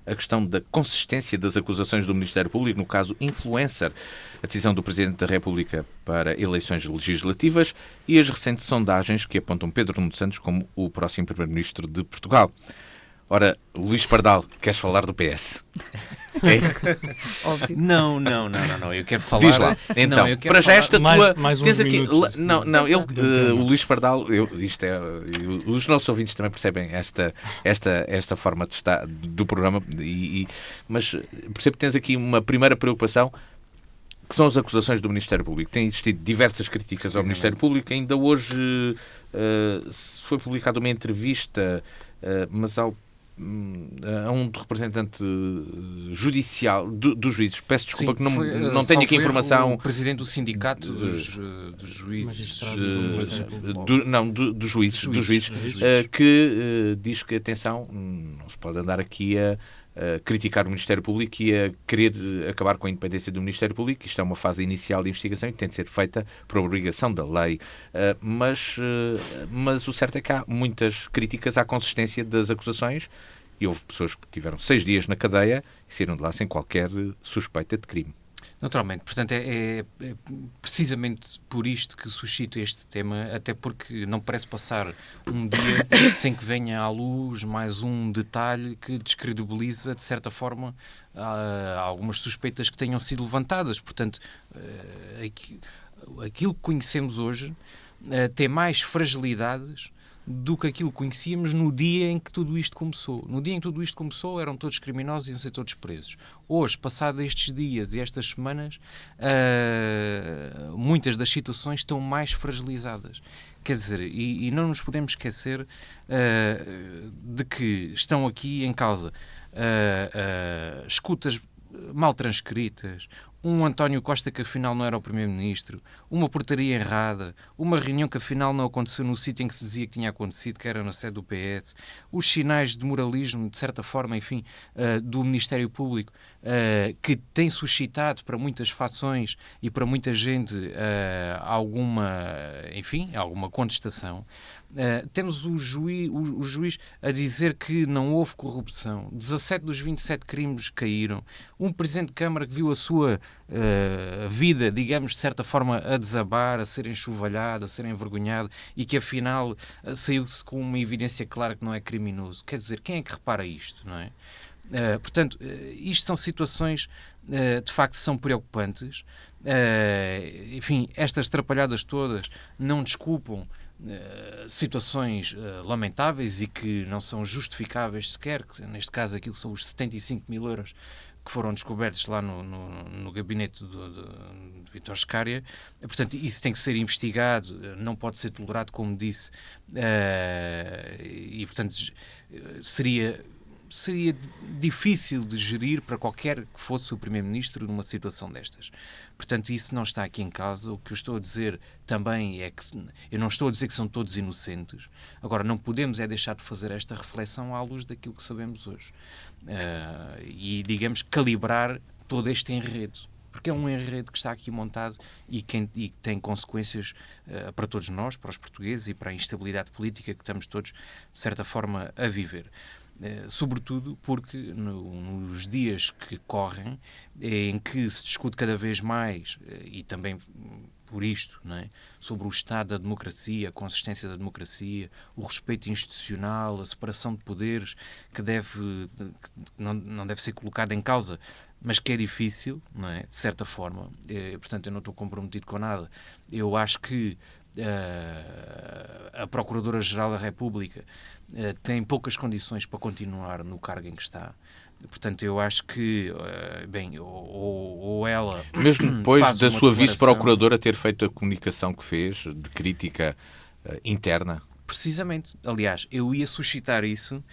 a questão da consistência das acusações do Ministério Público, no caso influencer, a decisão do Presidente da República para eleições legislativas e as recentes sondagens que apontam Pedro Nuno Santos como o próximo Primeiro-Ministro de Portugal. Ora, Luís Pardal, queres falar do PS? Óbvio. Não, eu quero falar... Diz lá, então, não, para já esta tua... Mais uns minutos. O Luís Pardal, os nossos ouvintes também percebem esta forma de estar do programa, mas percebo que tens aqui uma primeira preocupação, que são as acusações do Ministério Público. Tem existido diversas críticas ao Ministério Público. Ainda hoje foi publicada uma entrevista, mas a um representante judicial dos juízes. Peço desculpa que não tenho aqui informação. O presidente do sindicato dos juízes. Dos juízes, que diz que, atenção, não se pode andar aqui a criticar o Ministério Público e a querer acabar com a independência do Ministério Público. Isto é uma fase inicial de investigação e tem de ser feita por obrigação da lei. Mas o certo é que há muitas críticas à consistência das acusações e houve pessoas que tiveram 6 dias na cadeia e saíram de lá sem qualquer suspeita de crime. Naturalmente, portanto é precisamente por isto que suscito este tema, até porque não parece passar um dia sem que venha à luz mais um detalhe que descredibiliza, de certa forma, algumas suspeitas que tenham sido levantadas. Portanto, aquilo que conhecemos hoje tem mais fragilidades do que aquilo que conhecíamos no dia em que tudo isto começou. No dia em que tudo isto começou, eram todos criminosos e iam ser todos presos. Hoje, passados estes dias e estas semanas, muitas das situações estão mais fragilizadas. Quer dizer, e não nos podemos esquecer de que estão aqui em causa escutas mal transcritas, um António Costa que afinal não era o Primeiro-Ministro, uma portaria errada, uma reunião que afinal não aconteceu no sítio em que se dizia que tinha acontecido, que era na sede do PS, os sinais de moralismo, de certa forma, enfim, do Ministério Público, que tem suscitado para muitas fações e para muita gente alguma contestação. Temos o juiz a dizer que não houve corrupção, 17 dos 27 crimes caíram, um Presidente de Câmara que viu a sua vida, digamos, de certa forma, a desabar, a ser enxovalhado, a ser envergonhado e que afinal saiu-se com uma evidência clara que não é criminoso. Quer dizer, quem é que repara isto, não é? Portanto, isto são situações de facto são preocupantes. Enfim, estas trapalhadas todas não desculpam situações lamentáveis e que não são justificáveis sequer, que, neste caso aquilo são os 75 mil euros que foram descobertos lá no gabinete de Vítor Scária. Portanto, isso tem que ser investigado, não pode ser tolerado, como disse, e portanto seria difícil de gerir para qualquer que fosse o Primeiro-Ministro numa situação destas. Portanto, isso não está aqui em causa. O que eu estou a dizer também é que eu não estou a dizer que são todos inocentes. Agora, não podemos é deixar de fazer esta reflexão à luz daquilo que sabemos hoje. E, digamos, calibrar todo este enredo. Porque é um enredo que está aqui montado e que tem consequências para todos nós, para os portugueses e para a instabilidade política que estamos todos, de certa forma, a viver. Sobretudo porque nos dias que correm, em que se discute cada vez mais, e também por isto, não é? Sobre o estado da democracia, a consistência da democracia, o respeito institucional, a separação de poderes, que não deve ser colocada em causa, mas que é difícil, não é? De certa forma. Portanto, eu não estou comprometido com nada. Eu acho que a Procuradora-Geral da República tem poucas condições para continuar no cargo em que está. Portanto, eu acho que, ou ela... Mesmo depois da sua vice-procuradora ter feito a comunicação que fez, de crítica interna? Precisamente. Aliás, eu ia suscitar isso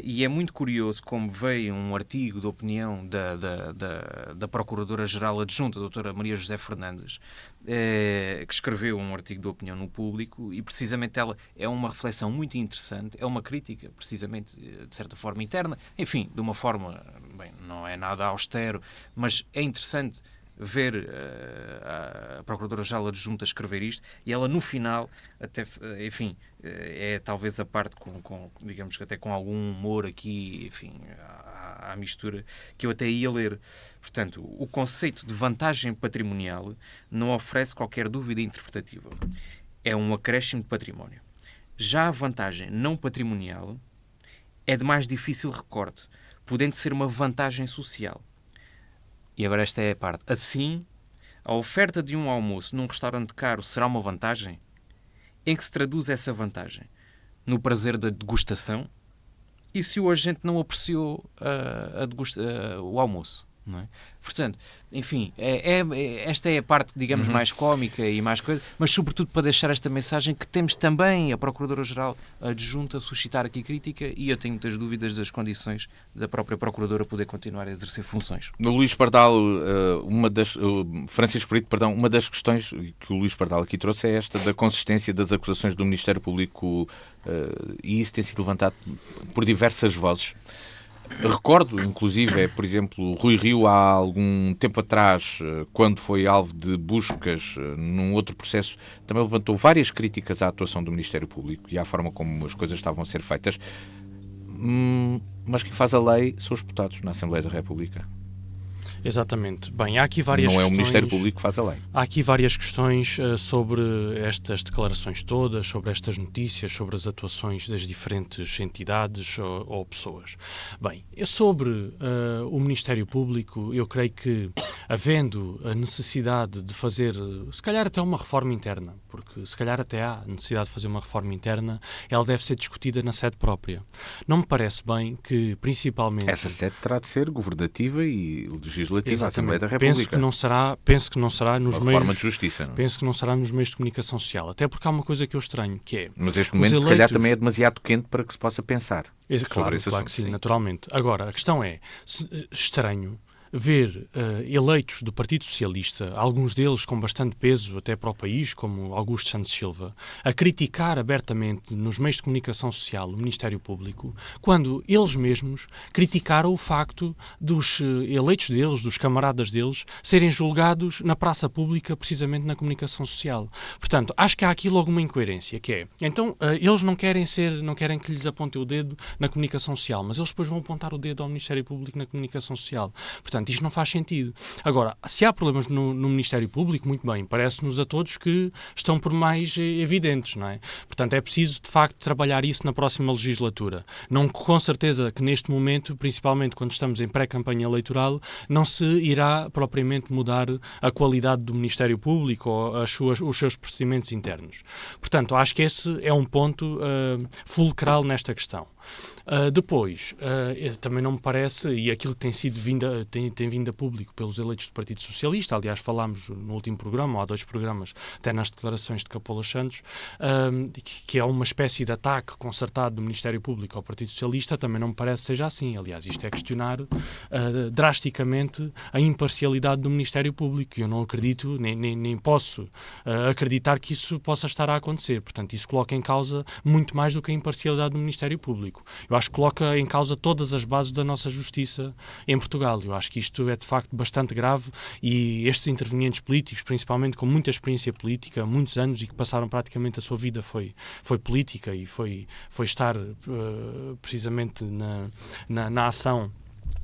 e é muito curioso como veio um artigo de opinião da Procuradora-Geral Adjunta, a doutora Maria José Fernandes, que escreveu um artigo de opinião no Público e precisamente ela é uma reflexão muito interessante, é uma crítica, precisamente, de certa forma interna, enfim, de uma forma, não é nada austero, mas é interessante ver a Procuradora-Geral Adjunta escrever isto e ela no final, até, enfim, é talvez a parte digamos que até com algum humor aqui, enfim, à mistura, que eu até ia ler. Portanto, o conceito de vantagem patrimonial não oferece qualquer dúvida interpretativa. É um acréscimo de património. Já a vantagem não patrimonial é de mais difícil recorte, podendo ser uma vantagem social. E agora esta é a parte. Assim, a oferta de um almoço num restaurante caro será uma vantagem? Em que se traduz essa vantagem? No prazer da degustação? E se o agente não apreciou o almoço? Não é? Portanto, enfim, esta é a parte, digamos, mais cómica e mais coisa, mas sobretudo para deixar esta mensagem que temos também a Procuradora-Geral Adjunta a suscitar aqui crítica e eu tenho muitas dúvidas das condições da própria Procuradora poder continuar a exercer funções. No Luís Pardal, Francisco Brito, perdão, uma das questões que o Luís Pardal aqui trouxe é esta da consistência das acusações do Ministério Público e isso tem sido levantado por diversas vozes. Recordo, inclusive, por exemplo, Rui Rio, há algum tempo atrás, quando foi alvo de buscas num outro processo, também levantou várias críticas à atuação do Ministério Público e à forma como as coisas estavam a ser feitas. Mas quem faz a lei são os deputados na Assembleia da República. Exatamente. Bem, há aqui várias questões... Não é questões, o Ministério Público que faz a lei. Há aqui várias questões sobre estas declarações todas, sobre estas notícias, sobre as atuações das diferentes entidades ou pessoas. Bem, sobre o Ministério Público, eu creio que, havendo a necessidade de fazer, se calhar até uma reforma interna, porque se calhar até há necessidade de fazer uma reforma interna, ela deve ser discutida na sede própria. Não me parece bem que, principalmente... Essa sede terá de ser governativa e legislativa. Exatamente. À Assembleia da República. Penso que não será nos meios... Reforma de justiça, não? Penso que não será nos meios de comunicação social. Até porque há uma coisa que eu estranho, que é... Mas este momento, se calhar, também é demasiado quente para que se possa pensar. Claro que sim, naturalmente. Agora, a questão é, estranho ver eleitos do Partido Socialista, alguns deles com bastante peso até para o país, como Augusto Santos Silva, a criticar abertamente nos meios de comunicação social o Ministério Público, quando eles mesmos criticaram o facto dos eleitos deles, dos camaradas deles, serem julgados na praça pública, precisamente na comunicação social. Portanto, acho que há aqui logo uma incoerência, que é, então, eles não querem que lhes apontem o dedo na comunicação social, mas eles depois vão apontar o dedo ao Ministério Público na comunicação social. Portanto, isto não faz sentido. Agora, se há problemas no Ministério Público, muito bem, parece-nos a todos que estão por mais evidentes, não é? Portanto, é preciso, de facto, trabalhar isso na próxima legislatura. Não, com certeza que neste momento, principalmente quando estamos em pré-campanha eleitoral, não se irá propriamente mudar a qualidade do Ministério Público ou os seus procedimentos internos. Portanto, acho que esse é um ponto fulcral nesta questão. Depois, também não me parece, e aquilo que tem vindo a público pelos eleitos do Partido Socialista, aliás falámos no último programa, ou há 2 programas, até nas declarações de Capola Santos, que é uma espécie de ataque concertado do Ministério Público ao Partido Socialista, também não me parece que seja assim. Aliás, isto é questionar drasticamente a imparcialidade do Ministério Público, e eu não acredito, nem posso acreditar que isso possa estar a acontecer. Portanto, isso coloca em causa muito mais do que a imparcialidade do Ministério Público. Eu acho que coloca em causa todas as bases da nossa justiça em Portugal. Eu acho que isto é, de facto, bastante grave, e estes intervenientes políticos, principalmente com muita experiência política, muitos anos, e que passaram praticamente a sua vida foi política e foi estar precisamente na ação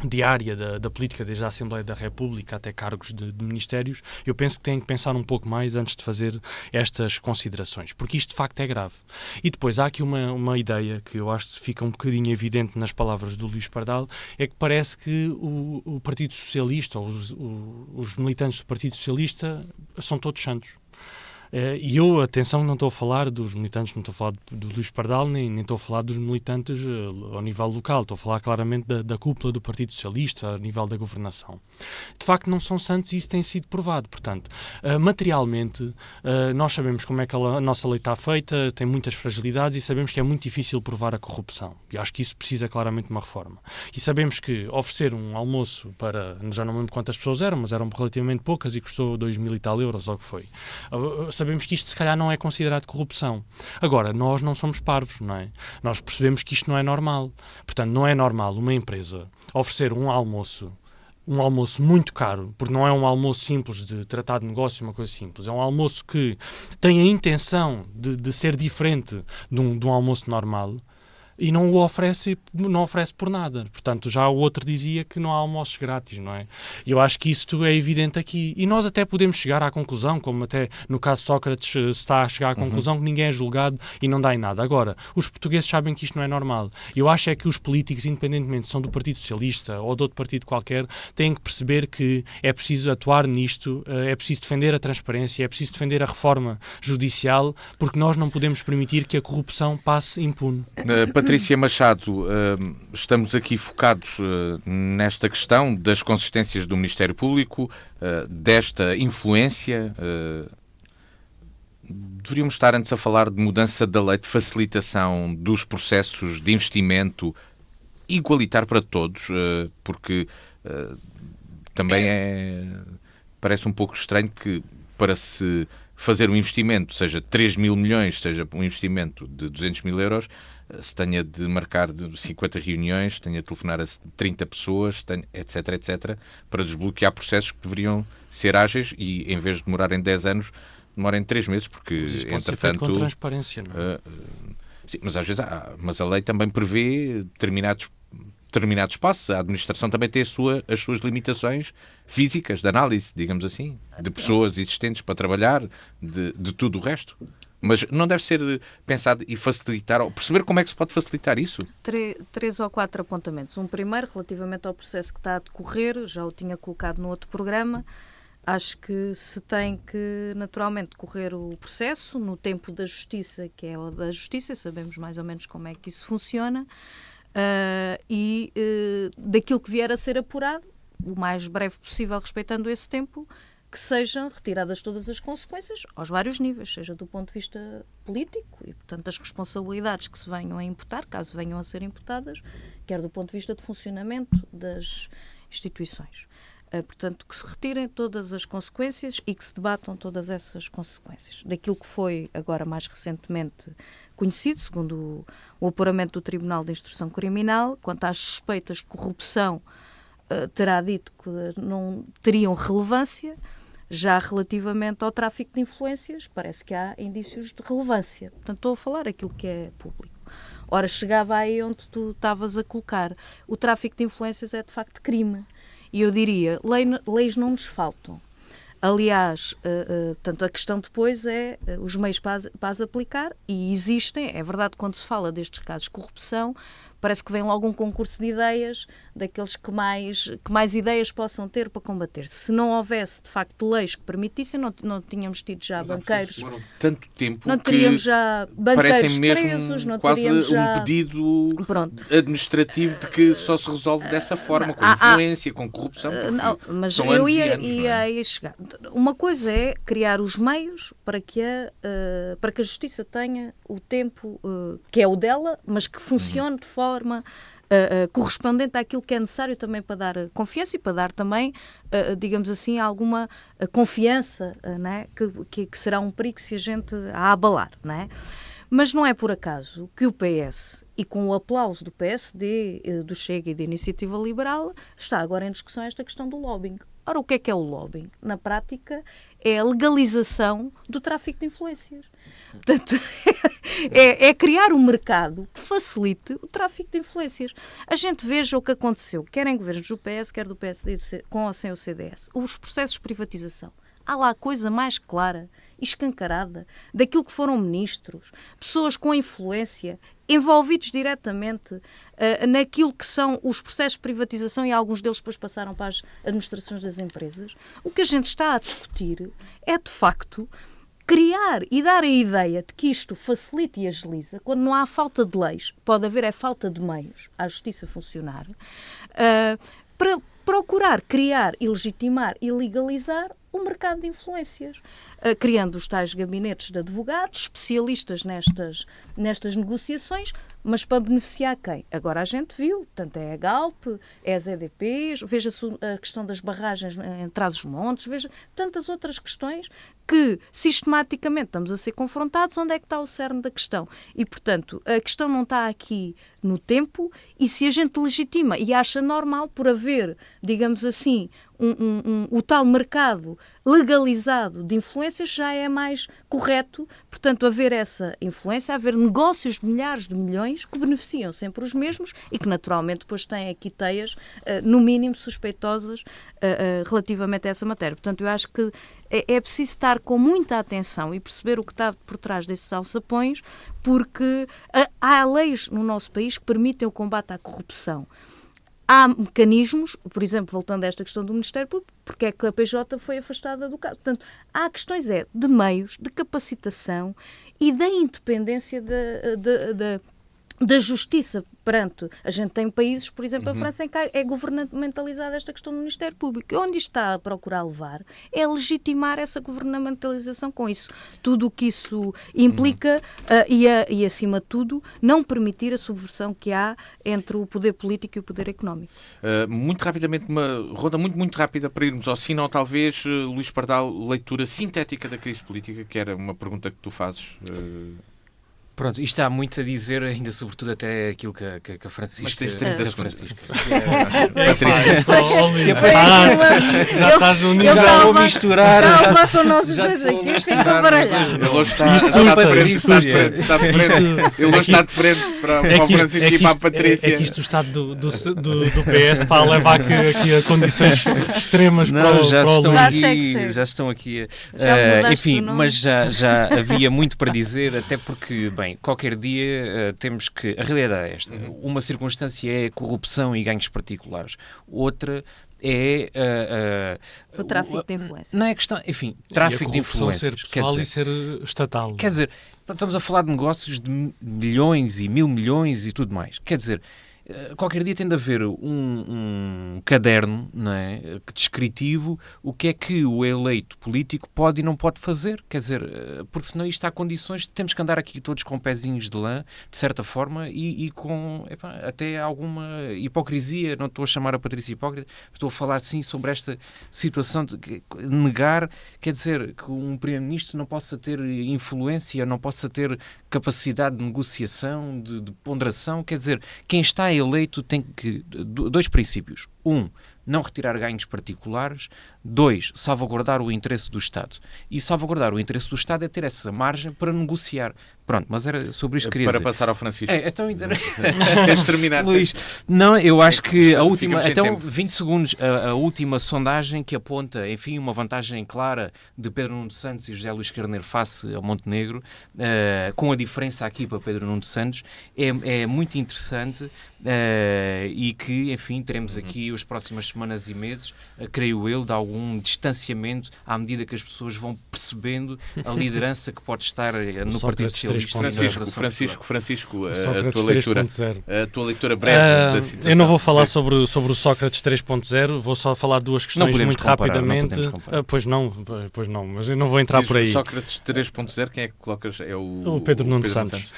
diária da política, desde a Assembleia da República até cargos de ministérios, eu penso que têm que pensar um pouco mais antes de fazer estas considerações, porque isto de facto é grave. E depois há aqui uma ideia que eu acho que fica um bocadinho evidente nas palavras do Luís Pardal, é que parece que o Partido Socialista, ou os militantes do Partido Socialista, são todos santos. E eu, atenção, não estou a falar dos militantes, não estou a falar do Luís Pardal, nem estou a falar dos militantes ao nível local, estou a falar claramente da cúpula do Partido Socialista, a nível da governação. De facto, não são santos, e isso tem sido provado. Portanto, materialmente, nós sabemos como é que a nossa lei está feita, tem muitas fragilidades, e sabemos que é muito difícil provar a corrupção. E acho que isso precisa claramente de uma reforma. E sabemos que oferecer um almoço para, já não me lembro quantas pessoas eram, mas eram relativamente poucas e custou 2.000 e tal euros, ou o que foi. Sabemos que isto se calhar não é considerado corrupção. Agora, nós não somos parvos, não é? Nós percebemos que isto não é normal. Portanto, não é normal uma empresa oferecer um almoço muito caro, porque não é um almoço simples de tratar de negócio, uma coisa simples. É um almoço que tem a intenção de ser diferente de um almoço normal, e não o oferece por nada. Portanto, já o outro dizia que não há almoços grátis, não é? E eu acho que isso é evidente aqui. E nós até podemos chegar à conclusão, como até no caso de Sócrates se está a chegar à conclusão, que ninguém é julgado e não dá em nada. Agora, os portugueses sabem que isto não é normal. E eu acho é que os políticos, independentemente se são do Partido Socialista ou de outro partido qualquer, têm que perceber que é preciso atuar nisto, é preciso defender a transparência, é preciso defender a reforma judicial, porque nós não podemos permitir que a corrupção passe impune. Patrícia Machado, estamos aqui focados nesta questão das consistências do Ministério Público, desta influência. Deveríamos estar antes a falar de mudança da lei de facilitação dos processos de investimento igualitário para todos, porque também parece um pouco estranho que para se fazer um investimento, seja 3.000 milhões, seja um investimento de 200.000 euros, se tenha de marcar de 50 reuniões, tenha de telefonar a 30 pessoas, etc., para desbloquear processos que deveriam ser ágeis e, em vez de demorarem 10 anos, demorem 3 meses, porque, mas isso pode ser feito com transparência, não é? Sim, mas às vezes mas a lei também prevê determinado espaço. A administração também tem as suas limitações físicas de análise, digamos assim, de pessoas existentes para trabalhar, de tudo o resto. Mas não deve ser pensado e facilitar, ou perceber como é que se pode facilitar isso? 3 ou 4 apontamentos. Um primeiro, relativamente ao processo que está a decorrer, já o tinha colocado no outro programa. Acho que se tem que, naturalmente, decorrer o processo no tempo da justiça, que é o da justiça, sabemos mais ou menos como é que isso funciona, e daquilo que vier a ser apurado, o mais breve possível, respeitando esse tempo, que sejam retiradas todas as consequências aos vários níveis, seja do ponto de vista político e, portanto, as responsabilidades que se venham a imputar, caso venham a ser imputadas, quer do ponto de vista de funcionamento das instituições. Portanto, que se retirem todas as consequências e que se debatam todas essas consequências. Daquilo que foi agora mais recentemente conhecido, segundo o apuramento do Tribunal de Instrução Criminal, quanto às suspeitas de corrupção, terá dito que não teriam relevância. Já relativamente ao tráfico de influências, parece que há indícios de relevância. Portanto, estou a falar aquilo que é público. Ora, chegava aí onde tu estavas a colocar. O tráfico de influências é, de facto, crime. E eu diria, leis não nos faltam. Aliás, portanto, a questão depois é os meios para as aplicar, e existem, é verdade, quando se fala destes casos de corrupção, parece que vem logo um concurso de ideias daqueles que mais ideias possam ter para combater. Se não houvesse, de facto, leis que permitissem, não tínhamos tido já banqueiros. Demoram tanto tempo não teríamos já banqueiros presos, não quase teríamos já... um pedido administrativo de que só se resolve dessa forma, com influência, com corrupção. Não, mas eu ia chegar. Uma coisa é criar os meios para que a justiça tenha o tempo que é o dela, mas que funcione de forma correspondente àquilo que é necessário também para dar confiança e para dar também, digamos assim, alguma confiança, né? que será um perigo se a gente a abalar, não é? Mas não é por acaso que o PS, e com o aplauso do PSD, do Chega e da Iniciativa Liberal, está agora em discussão esta questão do lobbying. Ora, o que é o lobbying? Na prática, é a legalização do tráfico de influências. Portanto, é criar um mercado que facilite o tráfico de influências. A gente veja o que aconteceu, quer em governos do PS, quer do PSD, com ou sem o CDS. Os processos de privatização. Há lá a coisa mais clara e escancarada daquilo que foram ministros, pessoas com influência, envolvidos diretamente naquilo que são os processos de privatização, e alguns deles depois passaram para as administrações das empresas. O que a gente está a discutir é, de facto, criar e dar a ideia de que isto facilita e agiliza, quando não há falta de leis, pode haver falta de meios à justiça funcionar, para procurar criar e legitimar e legalizar o mercado de influências, criando os tais gabinetes de advogados, especialistas nestas negociações, mas para beneficiar quem? Agora a gente viu, tanto é a Galp, é as EDPs, veja-se a questão das barragens em Trás-os-Montes, veja tantas outras questões que sistematicamente estamos a ser confrontados. Onde é que está o cerne da questão? E, portanto, a questão não está aqui no tempo, e se a gente legitima e acha normal por haver, digamos assim, o tal mercado legalizado de influências, já é mais correto, portanto, haver essa influência, haver negócios de milhares de milhões que beneficiam sempre os mesmos e que naturalmente depois têm aqui teias, no mínimo suspeitosas, relativamente a essa matéria. Portanto, eu acho que é preciso estar com muita atenção e perceber o que está por trás desses alçapões, porque há leis no nosso país que permitem o combate à corrupção. Há mecanismos, por exemplo, voltando a esta questão do Ministério Público, porque é que a PJ foi afastada do caso. Portanto, há questões de meios, de capacitação e da independência da justiça perante. A gente tem países, por exemplo, a França, em que é governamentalizada esta questão do Ministério Público. E onde isto está a procurar levar é legitimar essa governamentalização com isso. Tudo o que isso implica e, acima de tudo, não permitir a subversão que há entre o poder político e o poder económico. Muito rapidamente, uma ronda muito rápida para irmos ao sino, ou talvez, Luís Pardal, leitura sintética da crise política, que era uma pergunta que tu fazes. Pronto, isto há muito a dizer, ainda sobretudo até aquilo que a Francisca... Mas tens 30 segundos. Já estás no nível... Já vou misturar. Já vou com nossos dois aqui, fica baralhado. Ele hoje está de frente para o Francisco e para a Patrícia. É que isto, o estado do PS, está a levar aqui a condições extremas para o... Já estão aqui... Enfim, mas já havia muito para dizer, até porque, bem, qualquer dia temos que... A realidade é esta. Uma circunstância é corrupção e ganhos particulares. Outra é... o tráfico de influências. Não é questão... Enfim, tráfico de influências. Ser pessoal e ser estatal. Quer dizer, estamos a falar de negócios de milhões e 1.000 milhões e tudo mais. Quer dizer, qualquer dia tem de haver um caderno, não é, descritivo, o que é que o eleito político pode e não pode fazer, quer dizer, porque senão isto há condições de temos que andar aqui todos com pezinhos de lã, de certa forma, e com até alguma hipocrisia. Não estou a chamar a Patrícia hipócrita, estou a falar sim sobre esta situação de negar, quer dizer, que um Primeiro-Ministro não possa ter influência, não possa ter capacidade de negociação, de ponderação, quer dizer, quem está eleito tem que... Dois princípios. Não retirar ganhos particulares. 2, salvaguardar o interesse do Estado. E salvaguardar o interesse do Estado é ter essa margem para negociar. Pronto, mas era sobre isto que queria dizer. Para passar ao Francisco. Então, queres terminar? Luís, não, eu acho que a última... Então, 20 segundos. A última sondagem que aponta, enfim, uma vantagem clara de Pedro Nuno Santos e José Luís Carneiro face ao Montenegro, com a diferença aqui para Pedro Nuno Santos, é muito interessante e que, enfim, teremos aqui as próximas semanas e meses, creio eu, de algum distanciamento à medida que as pessoas vão percebendo a liderança que pode estar no Partido Socialista. Francisco, a tua leitura breve da situação. Eu não vou falar sobre o Sócrates 3.0, vou só falar duas questões muito rapidamente. Pois não, mas eu não vou entrar por aí. O Sócrates 3.0, quem é que colocas? É o Pedro Nuno Santos.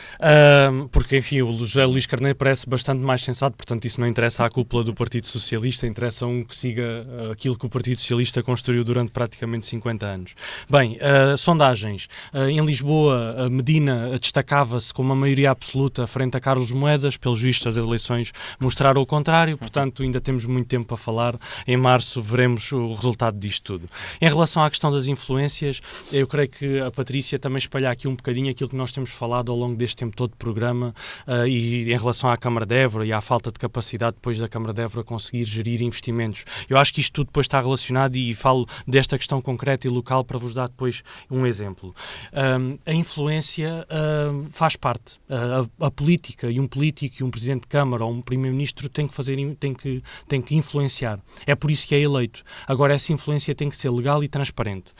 Porque, enfim, o José Luís Carneiro parece bastante mais sensato, portanto isso não interessa à cúpula do Partido Socialista, interessa a um que siga aquilo que o Partido Socialista construiu durante praticamente 50 anos. Bem, sondagens. Em Lisboa, Medina destacava-se com uma maioria absoluta frente a Carlos Moedas, pelos vistos as eleições mostraram o contrário, portanto ainda temos muito tempo para falar. Em março veremos o resultado disto tudo. Em relação à questão das influências, eu creio que a Patrícia também espalha aqui um bocadinho aquilo que nós temos falado ao longo deste tempo todo de programa e em relação à Câmara de Évora e à falta de capacidade depois da Câmara de Évora conseguir gerir investimentos. Eu acho que isto tudo depois está relacionado e falo desta questão concreta e local para vos dar depois um exemplo. A influência faz parte. A política e um político e um Presidente de Câmara ou um Primeiro-Ministro tem que influenciar. É por isso que é eleito. Agora, essa influência tem que ser legal e transparente.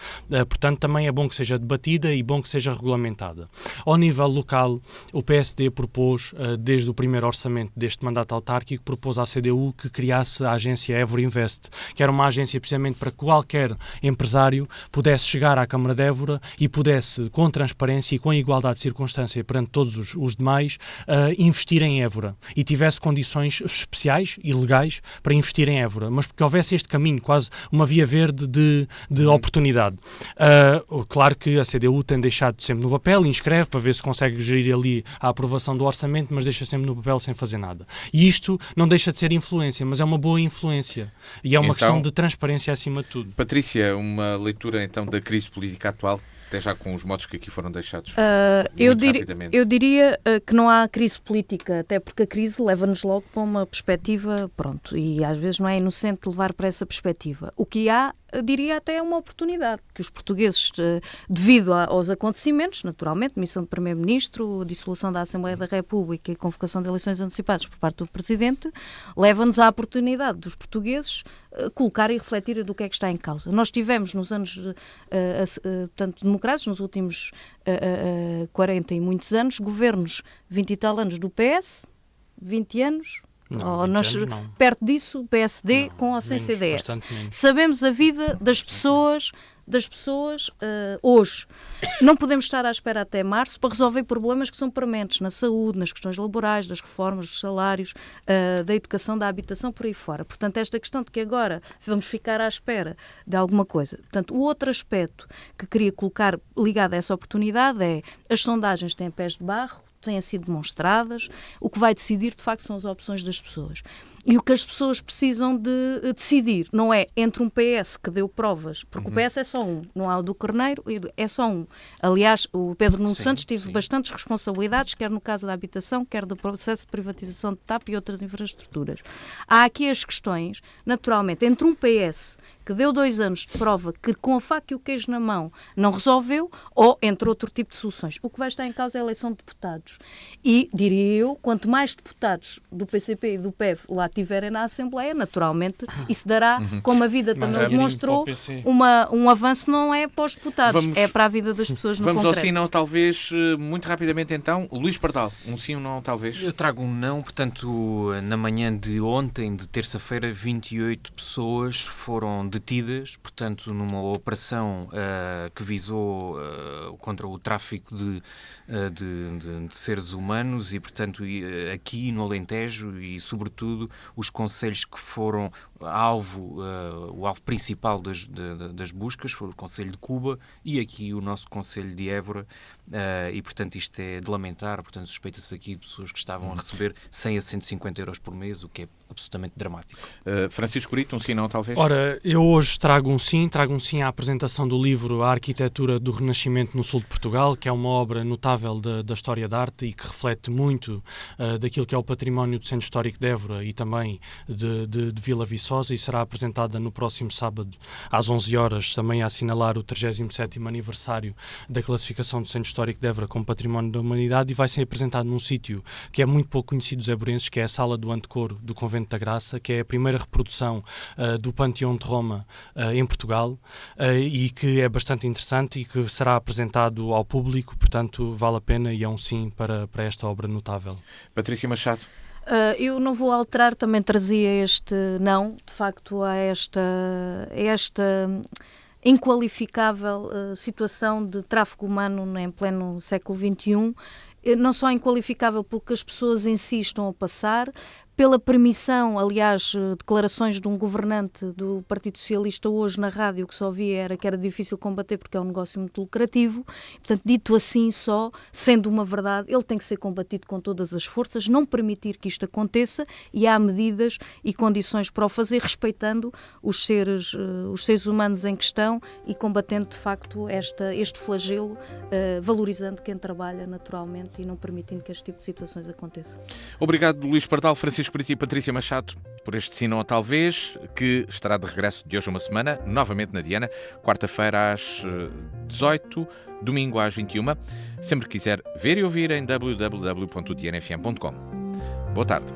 Portanto, também é bom que seja debatida e bom que seja regulamentada. Ao nível local, o PSD propôs, desde o primeiro orçamento deste mandato autárquico, propôs à CDU que criasse a agência Évora Invest, que era uma agência precisamente para que qualquer empresário pudesse chegar à Câmara de Évora e pudesse, com transparência e com igualdade de circunstância perante todos os demais, investir em Évora e tivesse condições especiais e legais para investir em Évora, mas porque houvesse este caminho, quase uma via verde de oportunidade. Claro que a CDU tem deixado sempre no papel, inscreve para ver se consegue gerir ali a aprovação do orçamento, mas deixa sempre no papel sem fazer nada. E isto não deixa de ser influência, mas é uma boa influência. E é uma questão de transparência acima de tudo. Patrícia, uma leitura então da crise política atual, até já com os modos que aqui foram deixados eu diria que não há crise política, até porque a crise leva-nos logo para uma perspectiva, pronto, e às vezes não é inocente levar para essa perspectiva. O que há, diria até, é uma oportunidade, que os portugueses, devido aos acontecimentos, naturalmente, demissão do Primeiro-Ministro, dissolução da Assembleia da República e convocação de eleições antecipadas por parte do Presidente, leva-nos à oportunidade dos portugueses colocar e refletir do que é que está em causa. Nós tivemos nos anos portanto, democráticos, nos últimos 40 e muitos anos, governos 20 e tal anos do PS, 20 anos... perto disso, PSD com ou sem CDS. Sabemos a vida das pessoas hoje. Não podemos estar à espera até março para resolver problemas que são prementes na saúde, nas questões laborais, das reformas, dos salários, da educação, da habitação, por aí fora. Portanto, esta questão de que agora vamos ficar à espera de alguma coisa. Portanto, o outro aspecto que queria colocar ligado a essa oportunidade é as sondagens têm pés de barro, têm sido demonstradas, o que vai decidir, de facto, são as opções das pessoas. E o que as pessoas precisam de decidir não é entre um PS que deu provas, porque o PS é só um, não há o do Carneiro, é só um. Aliás, o Pedro Nuno Santos teve bastantes responsabilidades, quer no caso da habitação, quer do processo de privatização de TAP e outras infraestruturas. Há aqui as questões, naturalmente, entre um PS que deu 2 anos de prova que com a faca e o queijo na mão não resolveu, ou entre outro tipo de soluções. O que vai estar em causa é a eleição de deputados. E, diria eu, quanto mais deputados do PCP e do PEV lá tiverem na Assembleia, naturalmente isso dará, como a vida também demonstrou, um avanço não é para os deputados, é para a vida das pessoas no concreto. Vamos ao sim, não, talvez, muito rapidamente então. Luís Pardal, um sim ou não, talvez? Eu trago um não, portanto, na manhã de ontem, de terça-feira, 28 pessoas foram detidas, portanto, numa operação que visou contra o tráfico de seres humanos e, portanto, aqui no Alentejo e, sobretudo, os concelhos que foram o alvo principal das buscas foi o Concelho de Cuba e aqui o nosso Concelho de Évora e, portanto, isto é de lamentar, portanto, suspeita-se aqui de pessoas que estavam a receber 100 a 150 euros por mês, o que é absolutamente dramático. Francisco Brito, um sim não, talvez? Ora, eu hoje trago um sim à apresentação do livro A Arquitetura do Renascimento no Sul de Portugal, que é uma obra notável da história da arte e que reflete muito daquilo que é o património do Centro Histórico de Évora e também de Vila Viçosa, e será apresentada no próximo sábado às 11 horas, também a assinalar o 37º aniversário da classificação do Centro Histórico de Évora como Património da Humanidade, e vai ser apresentado num sítio que é muito pouco conhecido dos évorenses, que é a Sala do Antecoro do Convento da Graça, que é a primeira reprodução do Panteão de Roma em Portugal e que é bastante interessante e que será apresentado ao público, portanto vale a pena e é um sim para esta obra notável. Patrícia Machado. Eu não vou alterar, também trazia este não, de facto, a esta inqualificável situação de tráfico humano em pleno século XXI, não só inqualificável porque as pessoas em si estão a passar, pela permissão, aliás, declarações de um governante do Partido Socialista hoje na rádio, que só via era que era difícil combater porque é um negócio muito lucrativo. Portanto, dito assim só, sendo uma verdade, ele tem que ser combatido com todas as forças, não permitir que isto aconteça, e há medidas e condições para o fazer, respeitando os seres humanos em questão e combatendo, de facto, este flagelo, valorizando quem trabalha naturalmente e não permitindo que este tipo de situações aconteçam. Obrigado, Luís Pardal, Francisco Brito e Patrícia Machado, por este sim ou talvez, que estará de regresso de hoje a uma semana, novamente na Diana, quarta-feira às 18, domingo às 21. Sempre que quiser ver e ouvir em www.dianafm.com. Boa tarde.